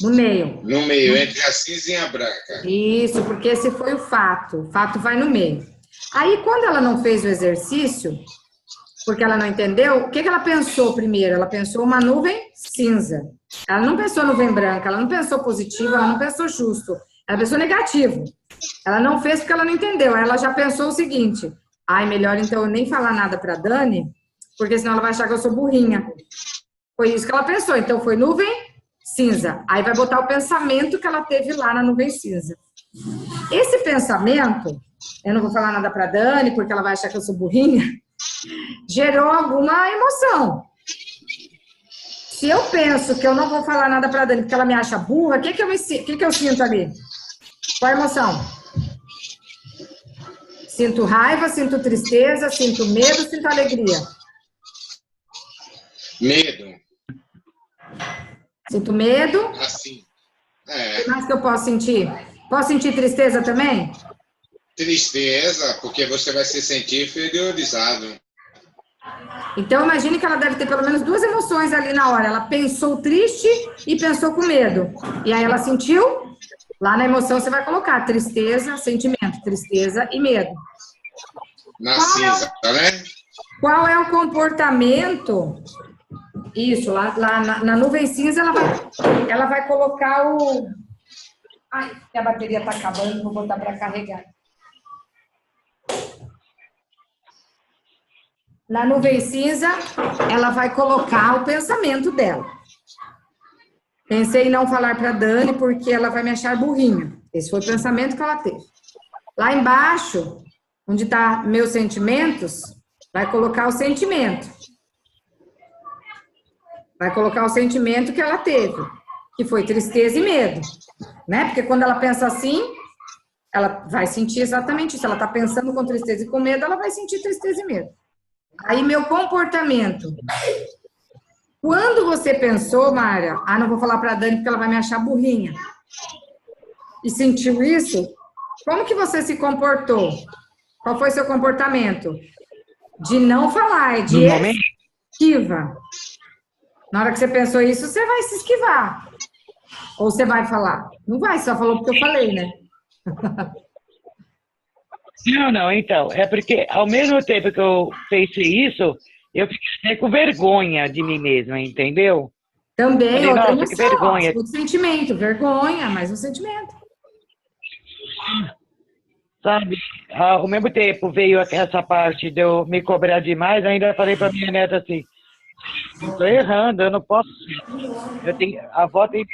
Speaker 1: No meio.
Speaker 2: No meio, entre a cinza e a branca.
Speaker 1: Isso, porque esse foi o fato. O fato vai no meio. Aí, quando ela não fez o exercício, porque ela não entendeu, o que ela pensou primeiro? Ela pensou uma nuvem cinza. Ela não pensou nuvem branca, ela não pensou positivo, ela não pensou justo. Ela pensou negativo. Ela não fez porque ela não entendeu. Ela já pensou o seguinte: ai, melhor então eu nem falar nada para Dani, porque senão ela vai achar que eu sou burrinha. Foi isso que ela pensou. Então, foi nuvem cinza. Aí vai botar o pensamento que ela teve lá na nuvem cinza. Esse pensamento, eu não vou falar nada para Dani, porque ela vai achar que eu sou burrinha, gerou alguma emoção. Se eu penso que eu não vou falar nada para Dani porque ela me acha burra, o que eu sinto ali? Qual a emoção? Sinto raiva, sinto tristeza, sinto medo, sinto alegria.
Speaker 2: Medo.
Speaker 1: Sinto medo.
Speaker 2: Assim. É.
Speaker 1: O que mais que eu posso sentir? Posso sentir tristeza também?
Speaker 2: Tristeza, porque você vai se sentir inferiorizado.
Speaker 1: Então, imagine que ela deve ter pelo menos 2 emoções ali na hora. Ela pensou triste e pensou com medo. E aí ela sentiu, lá na emoção você vai colocar tristeza, sentimento, tristeza e medo.
Speaker 2: Na cinza, né?
Speaker 1: Qual é o comportamento? Isso, lá na nuvem cinza ela vai colocar o... Ai, a bateria está acabando, vou botar para carregar. Na nuvem cinza, ela vai colocar o pensamento dela. Pensei em não falar para Dani porque ela vai me achar burrinha. Esse foi o pensamento que ela teve. Lá embaixo, onde está meus sentimentos, vai colocar o sentimento. Vai colocar o sentimento que ela teve, que foi tristeza e medo, né? Porque quando ela pensa assim, ela vai sentir exatamente isso. Ela está pensando com tristeza e com medo, ela vai sentir tristeza e medo. Aí, meu comportamento. Quando você pensou, Mária, não vou falar para a Dani porque ela vai me achar burrinha, e sentiu isso, como que você se comportou? Qual foi seu comportamento? De não falar, de esquiva. Na hora que você pensou isso, você vai se esquivar. Ou você vai falar? Não vai, só falou porque eu falei, né?
Speaker 4: Não, então, é porque ao mesmo tempo que eu pensei isso, eu fiquei com vergonha de mim mesma, entendeu?
Speaker 1: Também,
Speaker 4: falei,
Speaker 1: outra
Speaker 4: nossa,
Speaker 1: emoção,
Speaker 4: que vergonha.
Speaker 1: outro sentimento, vergonha, mais um sentimento.
Speaker 4: Sabe, ao mesmo tempo veio essa parte de eu me cobrar demais, ainda falei pra minha neta assim, estou errando, eu não posso. A avó tem...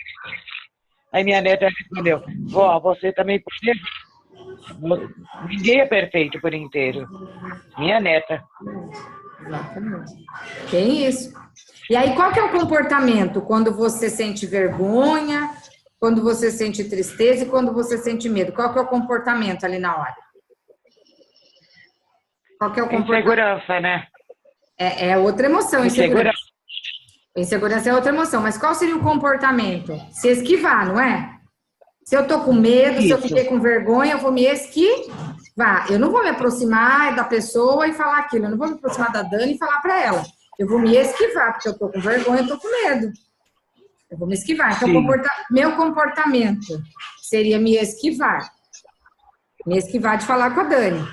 Speaker 4: Aí minha neta respondeu, vó, você também pode errar. Ninguém é perfeito por inteiro. Minha neta.
Speaker 1: Exatamente. Tem isso. E aí, qual que é o comportamento quando você sente vergonha, quando você sente tristeza e quando você sente medo? Qual que é o comportamento ali na hora? Qual que é o comportamento?
Speaker 4: Insegurança, né?
Speaker 1: É outra emoção,
Speaker 4: insegurança.
Speaker 1: Insegurança é outra emoção, mas qual seria o comportamento? Se esquivar, não é? Se eu tô com medo, se eu fiquei com vergonha, eu vou me esquivar. Eu não vou me aproximar da pessoa e falar aquilo. Eu não vou me aproximar da Dani e falar para ela. Eu vou me esquivar, porque eu tô com vergonha, eu tô com medo. Eu vou me esquivar. Então, meu comportamento seria me esquivar. Me esquivar de falar com a Dani.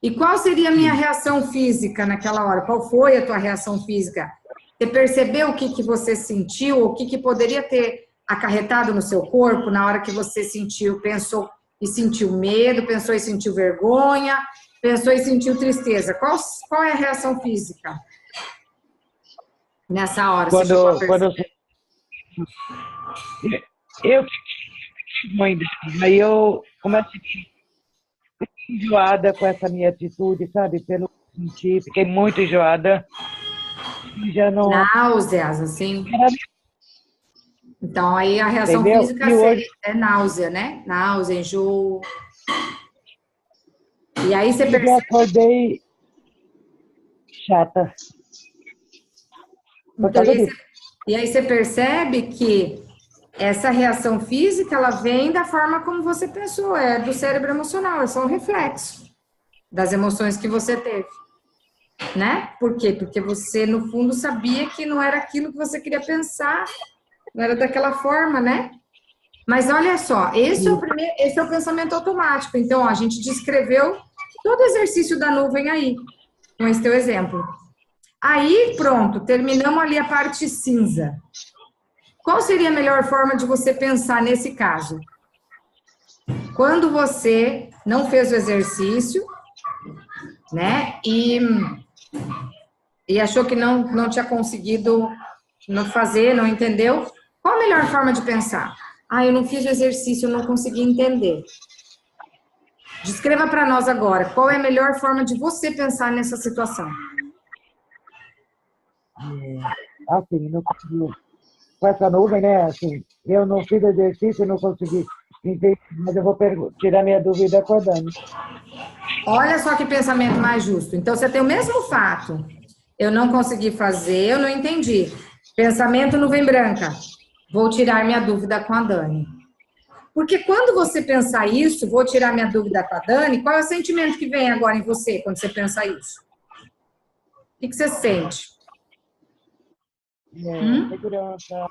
Speaker 1: E qual seria a minha reação física naquela hora? Qual foi a tua reação física? Você percebeu o que você sentiu? O que poderia ter acarretado no seu corpo na hora que você sentiu, pensou e sentiu medo, pensou e sentiu vergonha, pensou e sentiu tristeza? Qual é a reação física nessa hora?
Speaker 4: Aí eu começo a ficar enjoada com essa minha atitude, sabe? Pelo que eu senti, fiquei muito enjoada. E já não...
Speaker 1: Náuseas, assim. Então, aí a reação física é náusea, né? Náusea, enjoo. E aí você percebe...
Speaker 4: Eu acordei chata.
Speaker 1: Então, e aí você percebe que essa reação física, ela vem da forma como você pensou, é do cérebro emocional, é só um reflexo das emoções que você teve. Né? Por quê? Porque você, no fundo, sabia que não era aquilo que você queria pensar, não era daquela forma, né? Mas olha só, esse é o pensamento automático. Então, ó, a gente descreveu todo o exercício da nuvem aí, com esse teu exemplo. Aí, pronto, terminamos ali a parte cinza. Qual seria a melhor forma de você pensar nesse caso? Quando você não fez o exercício, né? E achou que não tinha conseguido não fazer, não entendeu? Qual a melhor forma de pensar? Eu não fiz o exercício, eu não consegui entender. Descreva para nós agora, qual é a melhor forma de você pensar nessa situação?
Speaker 4: Assim, não consegui. Com essa nuvem, né? Assim, eu não fiz exercício, não consegui entender, mas eu vou tirar minha dúvida com a Dani.
Speaker 1: Olha só que pensamento mais justo. Então, você tem o mesmo fato. Eu não consegui fazer, eu não entendi. Pensamento nuvem branca. vou tirar minha dúvida com a Dani. Porque quando você pensar isso, vou tirar minha dúvida com a Dani, qual é o sentimento que vem agora em você quando você pensa isso? O que você sente?
Speaker 4: Segurança.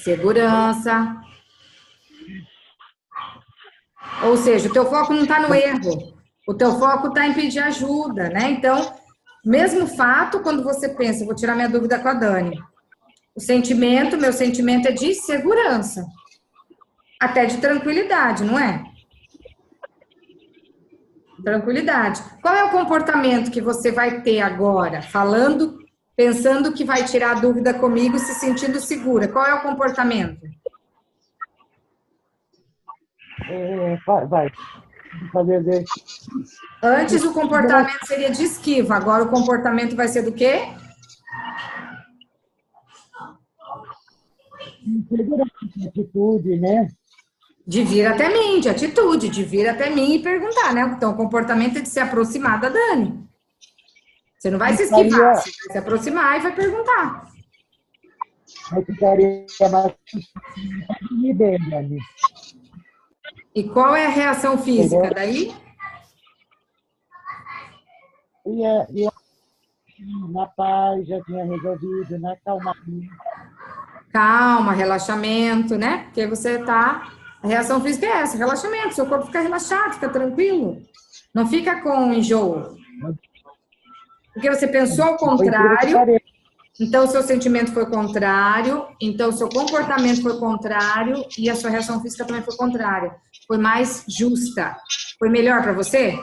Speaker 1: Segurança. Ou seja, o teu foco não está no erro. O teu foco está em pedir ajuda, né? Então, mesmo fato, quando você pensa, vou tirar minha dúvida com a Dani. O sentimento, meu sentimento é de segurança. Até de tranquilidade, não é? Tranquilidade. Qual é o comportamento que você vai ter agora, falando, pensando que vai tirar a dúvida comigo, se sentindo segura? Qual é o comportamento?
Speaker 4: Vai. Fazer.
Speaker 1: Antes o comportamento seria de esquiva, agora o comportamento vai ser do quê?
Speaker 4: Segurança, atitude, né?
Speaker 1: De vir até mim, de atitude, de vir até mim e perguntar, né? Então, o comportamento é de se aproximar da Dani. Você não vai se esquivar, você vai se aproximar e vai perguntar.
Speaker 4: Mas ficaria mais bem, Dani.
Speaker 1: E qual é a reação física daí?
Speaker 4: E na paz, já tinha resolvido, na calmaria.
Speaker 1: Calma, relaxamento, né? Porque você tá... A reação física é essa, relaxamento. Seu corpo fica relaxado, fica tranquilo. Não fica com enjoo. Porque você pensou ao contrário, então o seu sentimento foi contrário, então o seu comportamento foi contrário e a sua reação física também foi contrária. Foi mais justa. Foi melhor para você?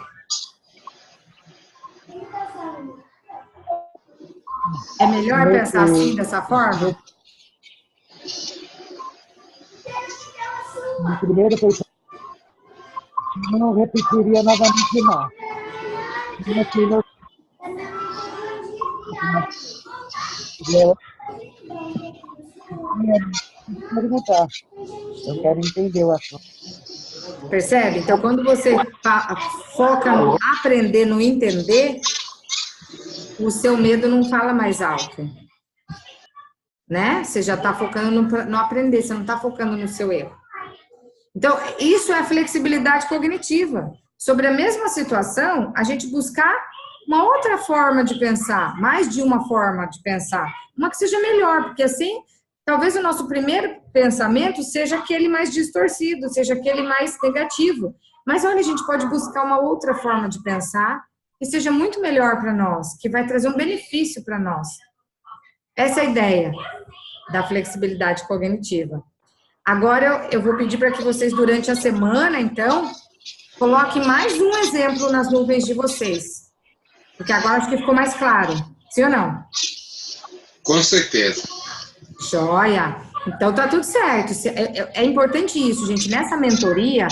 Speaker 1: É melhor pensar assim, dessa forma?
Speaker 4: No primeiro foi... Não repetiria novamente, não. Perguntar. Eu quero entender o assunto.
Speaker 1: Percebe? Então, quando você foca no aprender, no entender, o seu medo não fala mais alto. Né? Você já está focando no aprender, você não está focando no seu erro. Então, isso é a flexibilidade cognitiva. Sobre a mesma situação, a gente buscar uma outra forma de pensar, mais de uma forma de pensar, uma que seja melhor, porque assim, talvez o nosso primeiro pensamento seja aquele mais distorcido, seja aquele mais negativo. Mas olha, a gente pode buscar uma outra forma de pensar que seja muito melhor para nós, que vai trazer um benefício para nós. Essa é a ideia da flexibilidade cognitiva. Agora eu vou pedir para que vocês, durante a semana, então, coloquem mais um exemplo nas nuvens de vocês. Porque agora acho que ficou mais claro. Sim ou não?
Speaker 2: Com certeza.
Speaker 1: Joia! Então tá tudo certo. É importante isso, gente. Nessa mentoria,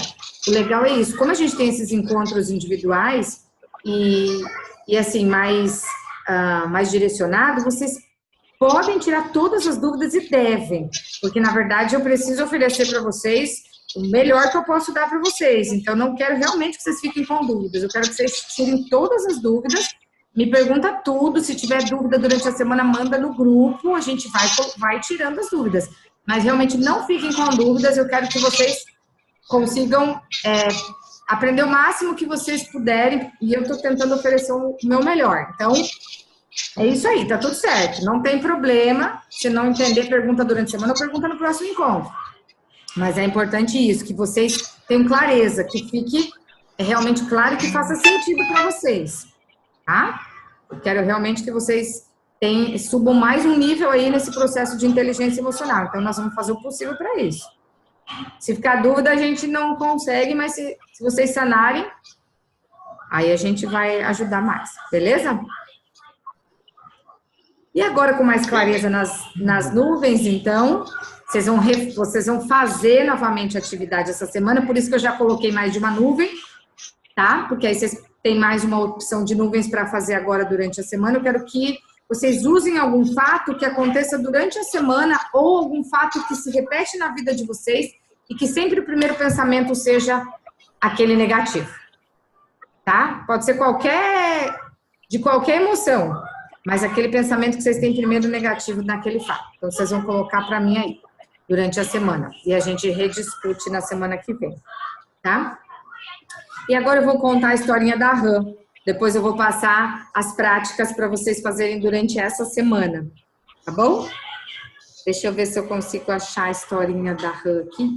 Speaker 1: o legal é isso. Como a gente tem esses encontros individuais e assim, mais direcionado, vocês podem tirar todas as dúvidas e devem. Porque, na verdade, eu preciso oferecer para vocês o melhor que eu posso dar para vocês. Então, não quero realmente que vocês fiquem com dúvidas. Eu quero que vocês tirem todas as dúvidas. Me pergunta tudo. Se tiver dúvida durante a semana, manda no grupo. A gente vai tirando as dúvidas. Mas, realmente, não fiquem com dúvidas. Eu quero que vocês consigam aprender o máximo que vocês puderem. E eu estou tentando oferecer o meu melhor. Então, é isso aí. Tá tudo certo. Não tem problema. Se não entender, pergunta durante a semana ou pergunta no próximo encontro. Mas é importante isso, que vocês tenham clareza, que fique realmente claro e que faça sentido para vocês, tá? Eu quero realmente que vocês subam mais um nível aí nesse processo de inteligência emocional. Então, nós vamos fazer o possível para isso. Se ficar dúvida, a gente não consegue, mas se vocês sanarem, aí a gente vai ajudar mais, beleza? E agora, com mais clareza nas nuvens, então... Vocês vão fazer novamente a atividade essa semana, por isso que eu já coloquei mais de uma nuvem, tá? Porque aí vocês têm mais uma opção de nuvens para fazer agora durante a semana. Eu quero que vocês usem algum fato que aconteça durante a semana ou algum fato que se repete na vida de vocês e que sempre o primeiro pensamento seja aquele negativo, tá? Pode ser de qualquer emoção, mas aquele pensamento que vocês têm primeiro negativo naquele fato. Então, vocês vão colocar para mim aí. durante a semana. E a gente rediscute na semana que vem, tá? E agora eu vou contar a historinha da rã. Depois eu vou passar as práticas para vocês fazerem durante essa semana, tá bom? Deixa eu ver se eu consigo achar a historinha da rã aqui.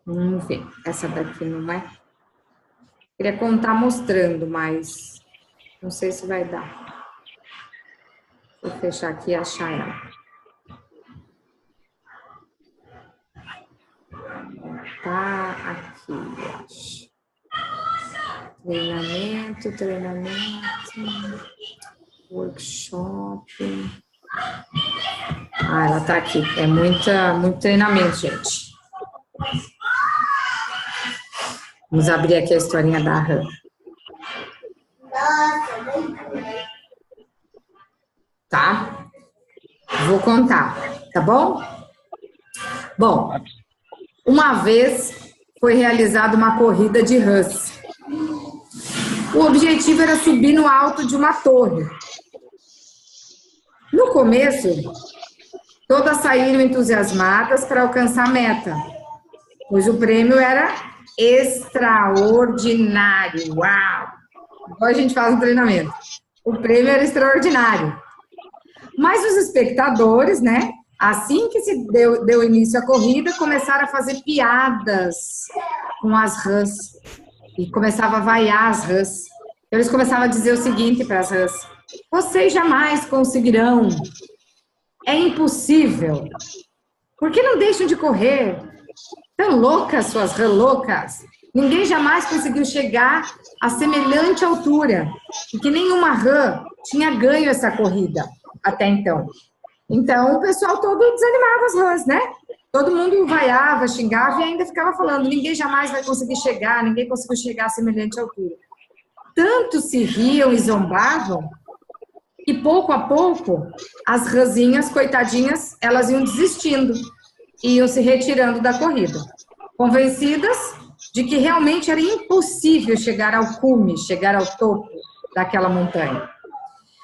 Speaker 1: Vamos ver. Essa daqui não é? Queria contar mostrando, mas não sei se vai dar. Vou fechar aqui e achar ela. Tá aqui, acho. Treinamento, workshop. Ah, ela tá aqui. É muito treinamento, gente. Vamos abrir aqui a historinha da rã. Tá? Vou contar, tá bom? Bom, uma vez foi realizada uma corrida de rãs. O objetivo era subir no alto de uma torre. No começo, todas saíram entusiasmadas para alcançar a meta, pois o prêmio era extraordinário. Uau! Agora a gente faz um treinamento. O prêmio era extraordinário. Mas os espectadores, né? Assim que se deu início à corrida, começaram a fazer piadas com as rãs. E começava a vaiar as rãs. Eles começavam a dizer o seguinte para as rãs: vocês jamais conseguirão. É impossível. Por que não deixam de correr? Tão loucas, suas rãs loucas. Ninguém jamais conseguiu chegar a semelhante altura. E que nenhuma rã tinha ganho essa corrida até então. Então, o pessoal todo desanimava as rãs, né? Todo mundo vaiava, xingava e ainda ficava falando: ninguém jamais vai conseguir chegar, ninguém conseguiu chegar a semelhante altura. Tanto se riam e zombavam, que pouco a pouco, as rãzinhas, coitadinhas, elas iam desistindo, iam se retirando da corrida, convencidas de que realmente era impossível chegar ao cume, chegar ao topo daquela montanha.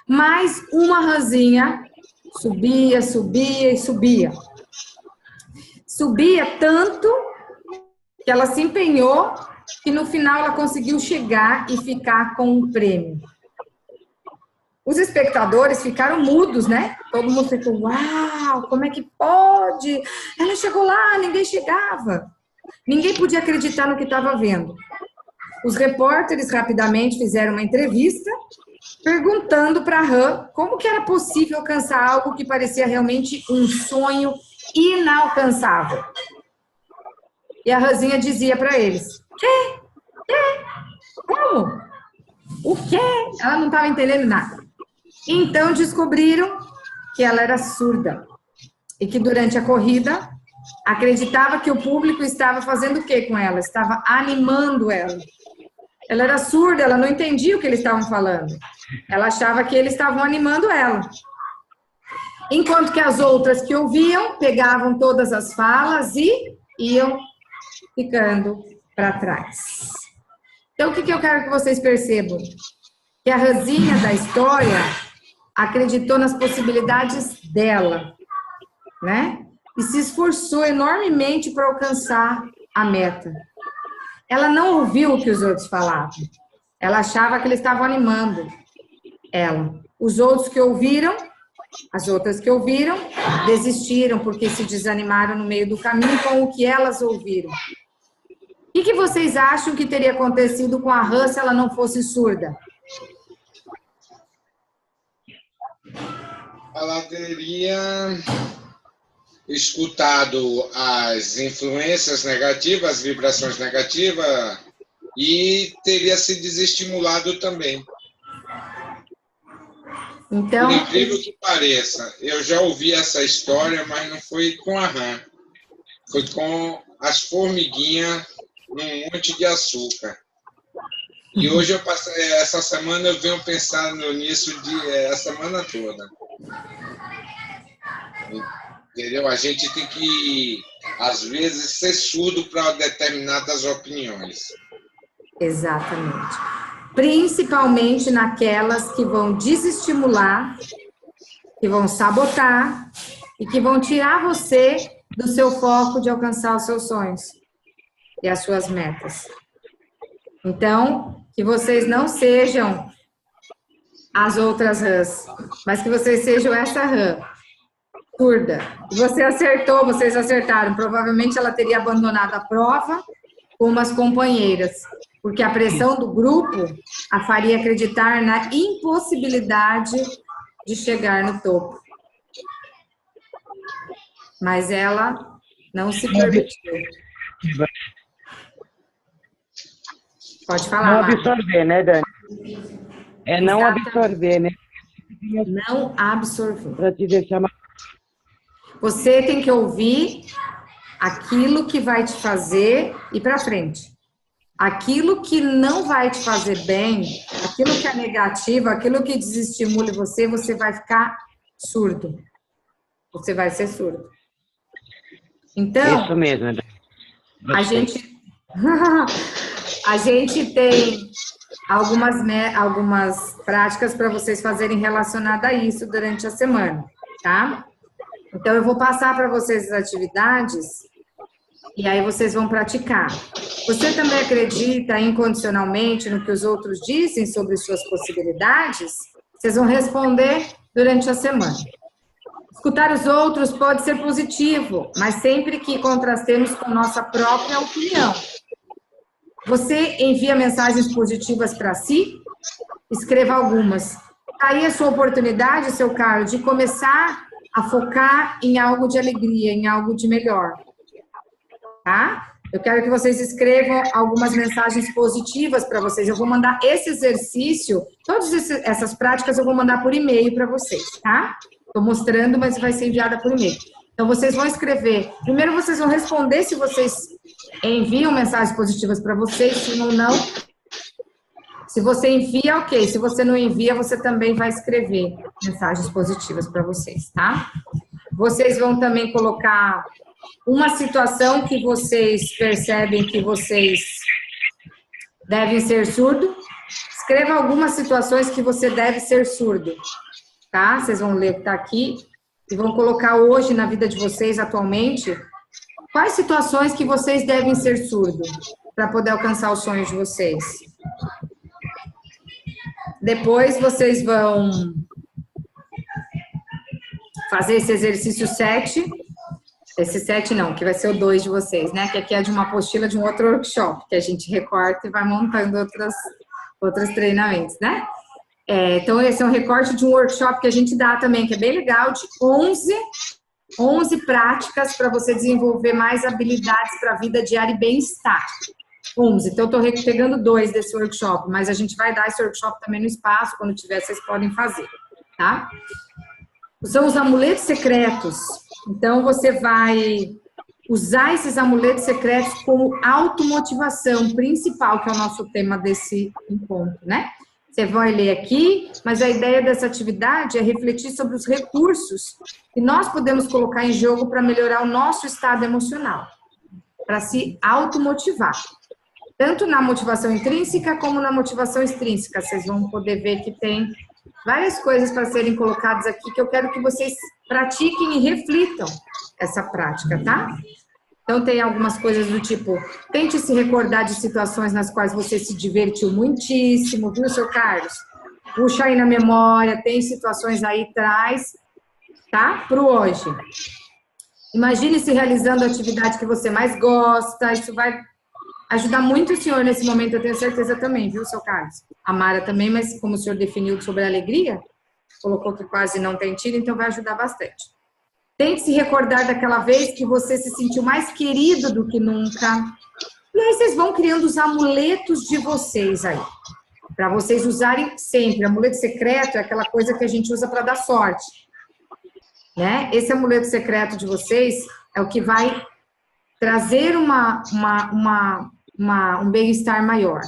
Speaker 1: Mas uma rãzinha subia, subia e subia. Subia tanto que ela se empenhou que no final ela conseguiu chegar e ficar com um prêmio. Os espectadores ficaram mudos, né? Todo mundo ficou: uau, como é que pode? Ela chegou lá, ninguém chegava. Ninguém podia acreditar no que estava vendo. Os repórteres rapidamente fizeram uma entrevista perguntando para a rã como que era possível alcançar algo que parecia realmente um sonho inalcançável. E a rãzinha dizia para eles: quê? Como? O quê? Ela não estava entendendo nada. Então descobriram que ela era surda e que durante a corrida acreditava que o público estava fazendo o quê com ela? Estava animando ela. Ela era surda, ela não entendia o que eles estavam falando. Ela achava que eles estavam animando ela. Enquanto que as outras que ouviam pegavam todas as falas e iam ficando para trás. Então, o que eu quero que vocês percebam? Que a rãzinha da história acreditou nas possibilidades dela, né? E se esforçou enormemente para alcançar a meta. Ela não ouviu o que os outros falavam. Ela achava que eles estavam animando ela. Os outros que ouviram, as outras que ouviram, desistiram porque se desanimaram no meio do caminho com o que elas ouviram. O que vocês acham que teria acontecido com a rã se ela não fosse surda?
Speaker 2: Ela teria escutado as influências negativas, as vibrações negativas, e teria se desestimulado também.
Speaker 1: Então,
Speaker 2: por incrível que pareça, eu já ouvi essa história, mas não foi com a rã. Foi com as formiguinhas num monte de açúcar. E hoje, essa semana, eu venho pensando nisso a semana toda. Entendeu? A gente tem que, às vezes, ser surdo para determinadas opiniões.
Speaker 1: Exatamente. Principalmente naquelas que vão desestimular, que vão sabotar, e que vão tirar você do seu foco de alcançar os seus sonhos e as suas metas. Então, que vocês não sejam as outras rãs, mas que vocês sejam essa rã surda. Você acertou, vocês acertaram. Provavelmente ela teria abandonado a prova com umas companheiras, porque a pressão do grupo a faria acreditar na impossibilidade de chegar no topo. Mas ela não se permitiu. Pode falar,
Speaker 4: Não absorver, né, Dani? É não
Speaker 1: Exatamente.
Speaker 4: absorver, né?
Speaker 1: Não absorver.
Speaker 4: Para te deixar mais...
Speaker 1: Você tem que ouvir aquilo que vai te fazer ir para frente. Aquilo que não vai te fazer bem, aquilo que é negativo, aquilo que desestimule você, você vai ficar surdo. Você vai ser surdo. Então,
Speaker 4: Isso mesmo, Dani.
Speaker 1: a gente tem algumas práticas para vocês fazerem relacionada a isso durante a semana, tá? Então, eu vou passar para vocês as atividades e aí vocês vão praticar. Você também acredita incondicionalmente no que os outros dizem sobre suas possibilidades? Vocês vão responder durante a semana. Escutar os outros pode ser positivo, mas sempre que contrastemos com nossa própria opinião. Você envia mensagens positivas para si? Escreva algumas. Aí a sua oportunidade, seu Carlos, de começar a focar em algo de alegria, em algo de melhor. Tá? Eu quero que vocês escrevam algumas mensagens positivas para vocês. Eu vou mandar esse exercício, todas essas práticas eu vou mandar por e-mail para vocês, tá? Estou mostrando, mas vai ser enviada por e-mail. Então, vocês vão escrever. Primeiro, vocês vão responder se vocês enviam mensagens positivas para vocês, se não. Se você envia, ok. Se você não envia, você também vai escrever mensagens positivas para vocês, tá? Vocês vão também colocar uma situação que vocês percebem que vocês devem ser surdo. Escreva algumas situações que você deve ser surdo, tá? Vocês vão ler o que está aqui e vão colocar hoje na vida de vocês, atualmente, quais situações que vocês devem ser surdo para poder alcançar os sonhos de vocês. Depois vocês vão fazer esse exercício 7. Esse 7 não, que vai ser o 2 de vocês, né? Que aqui é de uma apostila de um outro workshop, que a gente recorta e vai montando outros treinamentos, né? Então, esse é um recorte de um workshop que a gente dá também, que é bem legal, de 11 práticas para você desenvolver mais habilidades para a vida diária e bem-estar. 11. Então, eu estou pegando 2 desse workshop, mas a gente vai dar esse workshop também no espaço, quando tiver, vocês podem fazer, tá? São os amuletos secretos. Então, você vai usar esses amuletos secretos como automotivação principal, que é o nosso tema desse encontro, né? Você vai ler aqui, mas a ideia dessa atividade é refletir sobre os recursos que nós podemos colocar em jogo para melhorar o nosso estado emocional, para se automotivar. Tanto na motivação intrínseca como na motivação extrínseca. Vocês vão poder ver que tem várias coisas para serem colocadas aqui que eu quero que vocês pratiquem e reflitam essa prática, tá? Então, tem algumas coisas do tipo, tente se recordar de situações nas quais você se divertiu muitíssimo, viu, seu Carlos? Puxa aí na memória, tem situações aí, traz, tá? Pro hoje. Imagine-se realizando a atividade que você mais gosta, isso vai ajudar muito o senhor nesse momento, eu tenho certeza também, viu, seu Carlos? A Mara também, mas como o senhor definiu sobre a alegria, colocou que quase não tem tido, então vai ajudar bastante. Tente se recordar daquela vez que você se sentiu mais querido do que nunca. E aí vocês vão criando os amuletos de vocês aí, para vocês usarem sempre. Amuleto secreto é aquela coisa que a gente usa para dar sorte, né? Esse amuleto secreto de vocês é o que vai trazer um bem-estar maior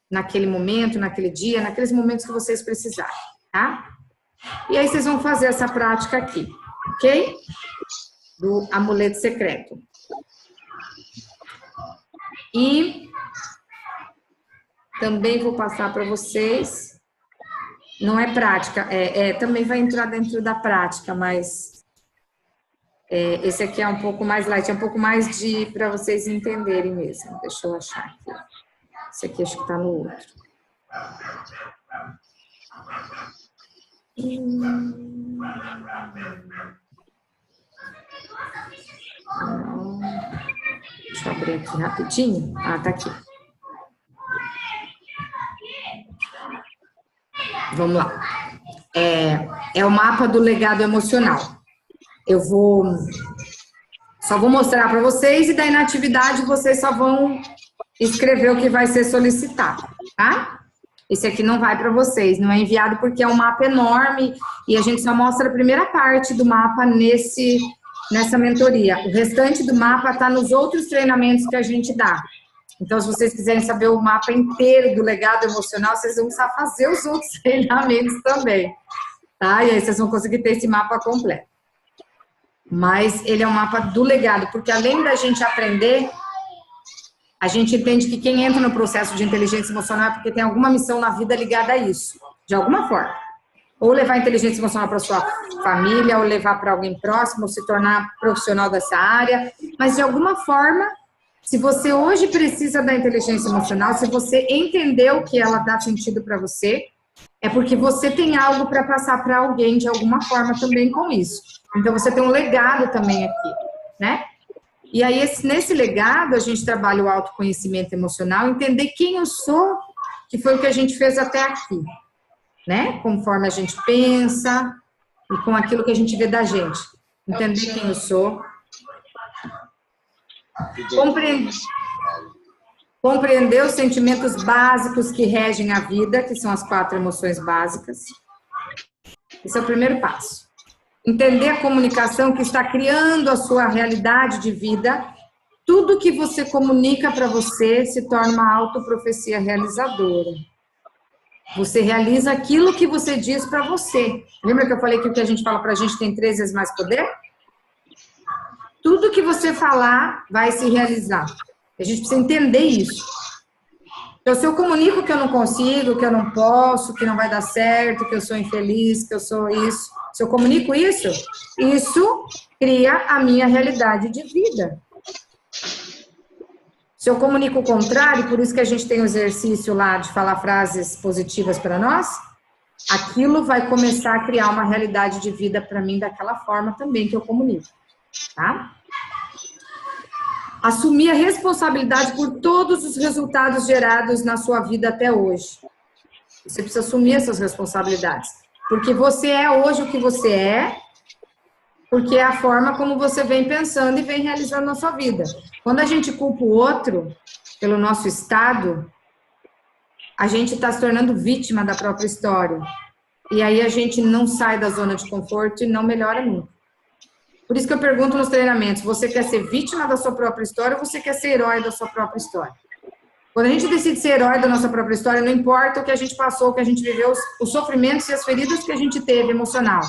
Speaker 1: naquele momento, naquele dia, naqueles momentos que vocês precisarem, tá? E aí vocês vão fazer essa prática aqui, ok? Do amuleto secreto. E também vou passar para vocês, não é prática, também vai entrar dentro da prática, mas Esse aqui é um pouco mais light, é um pouco mais para vocês entenderem mesmo. Deixa eu achar aqui. Esse aqui acho que está no outro. Deixa eu abrir aqui rapidinho. Ah, tá aqui. Vamos lá. É o mapa do legado emocional. Eu só vou mostrar para vocês e daí na atividade vocês só vão escrever o que vai ser solicitado, tá? Esse aqui não vai para vocês, não é enviado porque é um mapa enorme e a gente só mostra a primeira parte do mapa nessa mentoria. O restante do mapa está nos outros treinamentos que a gente dá. Então, se vocês quiserem saber o mapa inteiro do legado emocional, vocês vão precisar fazer os outros treinamentos também, tá? E aí vocês vão conseguir ter esse mapa completo. Mas ele é um mapa do legado, porque além da gente aprender, a gente entende que quem entra no processo de inteligência emocional é porque tem alguma missão na vida ligada a isso, de alguma forma. Ou levar a inteligência emocional para sua família, ou levar para alguém próximo, ou se tornar profissional dessa área. Mas, de alguma forma, se você hoje precisa da inteligência emocional, se você entendeu que ela dá sentido para você, é porque você tem algo para passar para alguém de alguma forma também com isso. Então, você tem um legado também aqui, né? E aí, nesse legado, a gente trabalha o autoconhecimento emocional, entender quem eu sou, que foi o que a gente fez até aqui, né? Conforme a gente pensa e com aquilo que a gente vê da gente. Entender quem eu sou. Compreender os sentimentos básicos que regem a vida, que são as 4 emoções básicas. Esse é o primeiro passo. Entender a comunicação que está criando a sua realidade de vida. Tudo que você comunica para você se torna uma autoprofecia realizadora. Você realiza aquilo que você diz para você. Lembra que eu falei que o que a gente fala para a gente tem 3 vezes mais poder? Tudo que você falar vai se realizar. A gente precisa entender isso. Então, se eu comunico que eu não consigo, que eu não posso, que não vai dar certo, que eu sou infeliz, que eu sou isso... Se eu comunico isso, isso cria a minha realidade de vida. Se eu comunico o contrário, por isso que a gente tem o exercício lá de falar frases positivas para nós, aquilo vai começar a criar uma realidade de vida para mim daquela forma também que eu comunico, tá? Assumir a responsabilidade por todos os resultados gerados na sua vida até hoje. Você precisa assumir essas responsabilidades. Porque você é hoje o que você é, porque é a forma como você vem pensando e vem realizando na sua vida. Quando a gente culpa o outro pelo nosso estado, a gente está se tornando vítima da própria história. E aí a gente não sai da zona de conforto e não melhora nunca. Por isso que eu pergunto nos treinamentos, você quer ser vítima da sua própria história ou você quer ser herói da sua própria história? Quando a gente decide ser herói da nossa própria história, não importa o que a gente passou, o que a gente viveu, os sofrimentos e as feridas que a gente teve emocional.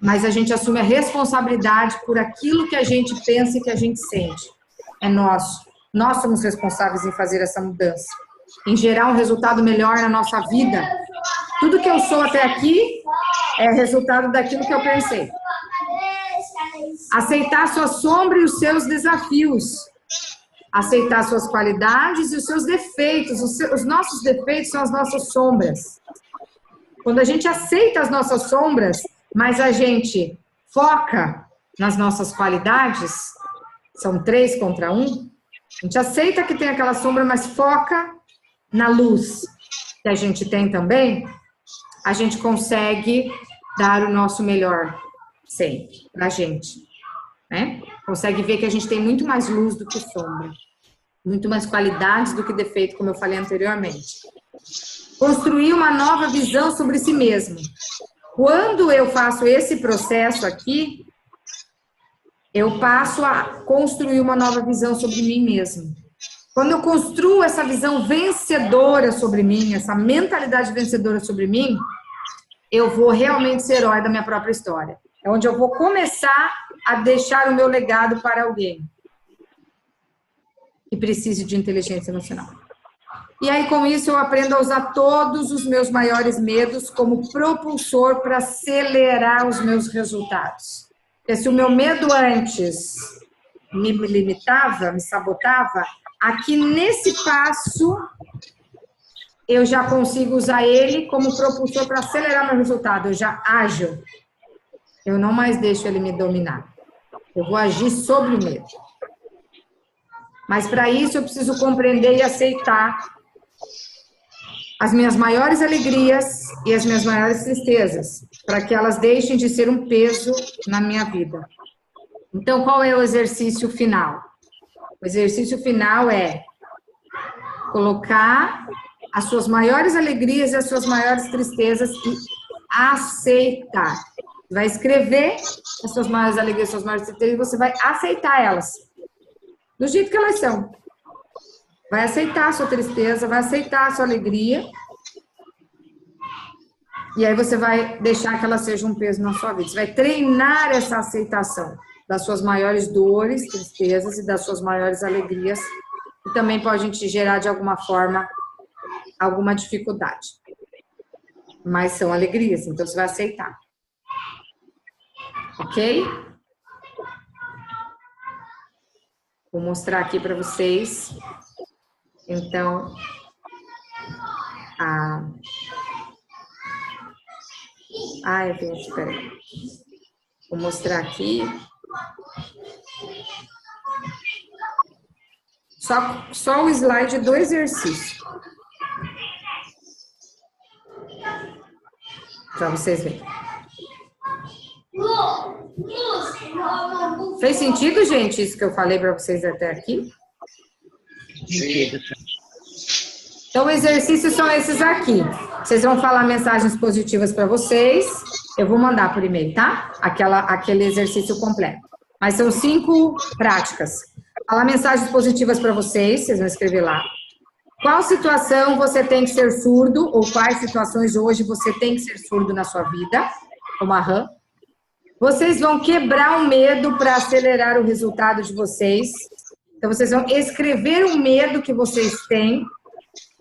Speaker 1: Mas a gente assume a responsabilidade por aquilo que a gente pensa e que a gente sente. É nosso. Nós somos responsáveis em fazer essa mudança. Em gerar um resultado melhor na nossa vida. Tudo que eu sou até aqui é resultado daquilo que eu pensei. Aceitar sua sombra e os seus desafios. Aceitar suas qualidades e os seus defeitos. Os nossos defeitos são as nossas sombras. Quando a gente aceita as nossas sombras, mas a gente foca nas nossas qualidades, são 3 contra 1, a gente aceita que tem aquela sombra, mas foca na luz que a gente tem também, a gente consegue dar o nosso melhor sempre pra gente, né? Consegue ver que a gente tem muito mais luz do que sombra, muito mais qualidades do que defeito, como eu falei anteriormente. Construir uma nova visão sobre si mesmo. Quando eu faço esse processo aqui, eu passo a construir uma nova visão sobre mim mesmo. Quando eu construo essa visão vencedora sobre mim, essa mentalidade vencedora sobre mim, eu vou realmente ser herói da minha própria história. É onde eu vou começar a deixar o meu legado para alguém que precise de inteligência emocional. E aí, com isso, eu aprendo a usar todos os meus maiores medos como propulsor para acelerar os meus resultados. Porque se o meu medo antes me limitava, me sabotava, aqui nesse passo eu já consigo usar ele como propulsor para acelerar meu resultado. Eu já ajo. Eu não mais deixo ele me dominar. Eu vou agir sobre o medo. Mas para isso eu preciso compreender e aceitar as minhas maiores alegrias e as minhas maiores tristezas, para que elas deixem de ser um peso na minha vida. Então, qual é o exercício final? O exercício final é colocar as suas maiores alegrias e as suas maiores tristezas e aceitar. Você vai escrever as suas maiores alegrias, as suas maiores tristezas, e você vai aceitar elas do jeito que elas são. Vai aceitar a sua tristeza, vai aceitar a sua alegria. E aí você vai deixar que ela seja um peso na sua vida. Você vai treinar essa aceitação das suas maiores dores, tristezas e das suas maiores alegrias. E também pode te gerar, de alguma forma, alguma dificuldade. Mas são alegrias, então você vai aceitar. Ok? Vou mostrar aqui para vocês. Então, espera aí. Vou mostrar aqui. Só o slide do exercício. Para vocês verem. Fez sentido, gente, isso que eu falei para vocês até aqui?
Speaker 2: Sim.
Speaker 1: Então, exercícios são esses aqui. Vocês vão falar mensagens positivas para vocês. Eu vou mandar por e-mail, tá? Aquele exercício completo. Mas são 5 práticas. Falar mensagens positivas para vocês vão escrever lá. Qual situação você tem que ser surdo, ou quais situações hoje você tem que ser surdo na sua vida, como a RAM. Vocês vão quebrar o medo para acelerar o resultado de vocês. Então, vocês vão escrever o medo que vocês têm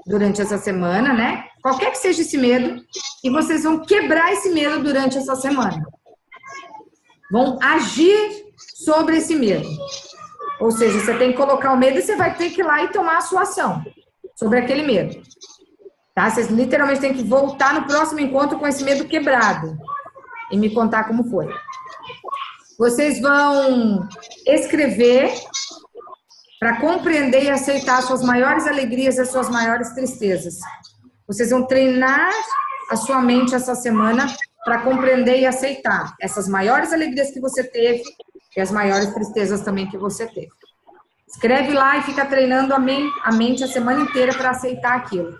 Speaker 1: durante essa semana, né? Qualquer que seja esse medo, e vocês vão quebrar esse medo durante essa semana. Vão agir sobre esse medo. Ou seja, você tem que colocar o medo e você vai ter que ir lá e tomar a sua ação sobre aquele medo. Tá? Vocês literalmente têm que voltar no próximo encontro com esse medo quebrado e me contar como foi. Vocês vão escrever para compreender e aceitar as suas maiores alegrias e as suas maiores tristezas. Vocês vão treinar a sua mente essa semana para compreender e aceitar essas maiores alegrias que você teve e as maiores tristezas também que você teve. Escreve lá e fica treinando a mente a semana inteira para aceitar aquilo.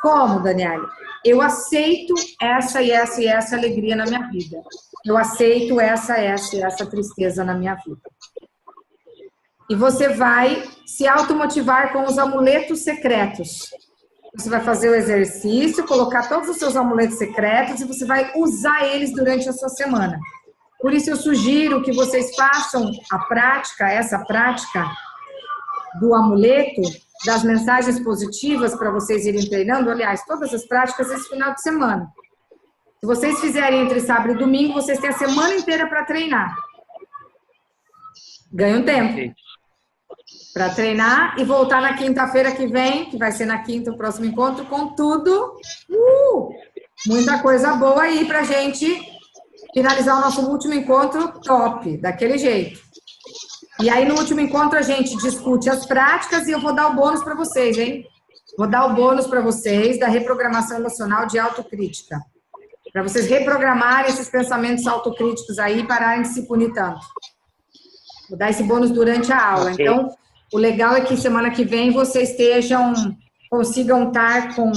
Speaker 1: Como, Daniela? Eu aceito essa e essa e essa alegria na minha vida. Eu aceito essa e essa tristeza na minha vida. E você vai se automotivar com os amuletos secretos. Você vai fazer o exercício, colocar todos os seus amuletos secretos e você vai usar eles durante a sua semana. Por isso eu sugiro que vocês façam essa prática do amuleto, das mensagens positivas para vocês irem treinando. Aliás, todas as práticas esse final de semana. Se vocês fizerem entre sábado e domingo, vocês têm a semana inteira para treinar. Ganham tempo para treinar e voltar na quinta-feira que vem, que vai ser na quinta o próximo encontro, com tudo. Muita coisa boa aí pra gente finalizar o nosso último encontro top, daquele jeito. E aí no último encontro a gente discute as práticas e eu vou dar o bônus para vocês, hein? Vou dar o bônus para vocês da reprogramação emocional de autocrítica. Para vocês reprogramarem esses pensamentos autocríticos aí e pararem de se punir tanto. Vou dar esse bônus durante a aula. Okay. Então, o legal é que semana que vem vocês consigam estar com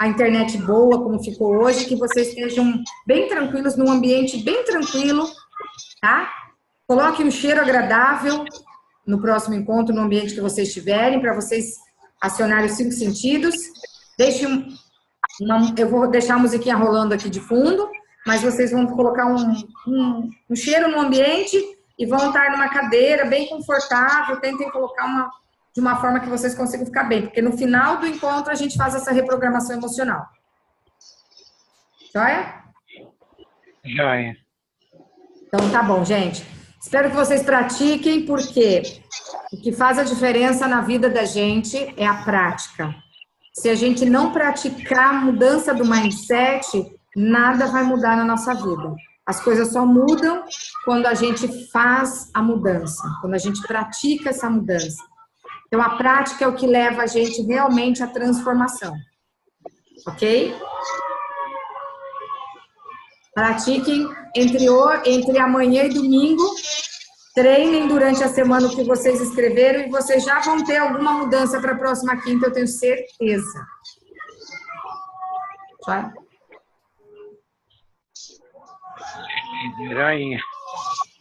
Speaker 1: a internet boa, como ficou hoje, que vocês estejam bem tranquilos, num ambiente bem tranquilo, tá? Coloque um cheiro agradável no próximo encontro, no ambiente que vocês estiverem, para vocês acionarem os 5 sentidos. Eu vou deixar a musiquinha rolando aqui de fundo, mas vocês vão colocar um cheiro no ambiente e vão estar numa cadeira bem confortável. Tentem colocar de uma forma que vocês consigam ficar bem, porque no final do encontro a gente faz essa reprogramação emocional. Joia?
Speaker 4: Joia.
Speaker 1: Então, tá bom, gente. Espero que vocês pratiquem, porque o que faz a diferença na vida da gente é a prática. Se a gente não praticar a mudança do mindset, nada vai mudar na nossa vida. As coisas só mudam quando a gente faz a mudança, quando a gente pratica essa mudança. Então, a prática é o que leva a gente realmente à transformação. Ok? Pratiquem entre amanhã e domingo. Treinem durante a semana o que vocês escreveram e vocês já vão ter alguma mudança para a próxima quinta, eu tenho certeza. Vai?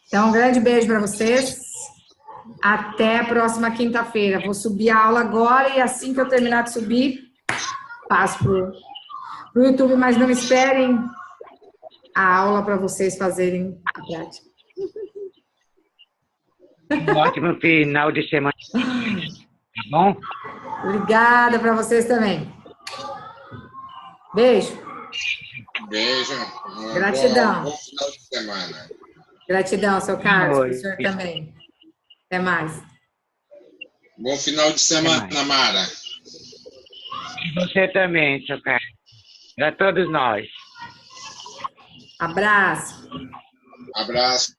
Speaker 1: Então, um grande beijo para vocês. Até a próxima quinta-feira. Vou subir a aula agora e assim que eu terminar de subir, passo pro YouTube, mas não esperem a aula para vocês fazerem a prática.
Speaker 4: Um ótimo final de semana. Tá bom?
Speaker 1: Obrigada para vocês também. Beijo.
Speaker 2: Beijo.
Speaker 1: Gratidão.
Speaker 2: Bom final de semana.
Speaker 1: Gratidão, seu Carlos,
Speaker 4: Oi.
Speaker 1: pro senhor também. Até mais.
Speaker 2: Bom final de semana, Mara.
Speaker 4: E você também, seu Carlos. Para todos nós.
Speaker 1: Abraço.
Speaker 2: Abraço.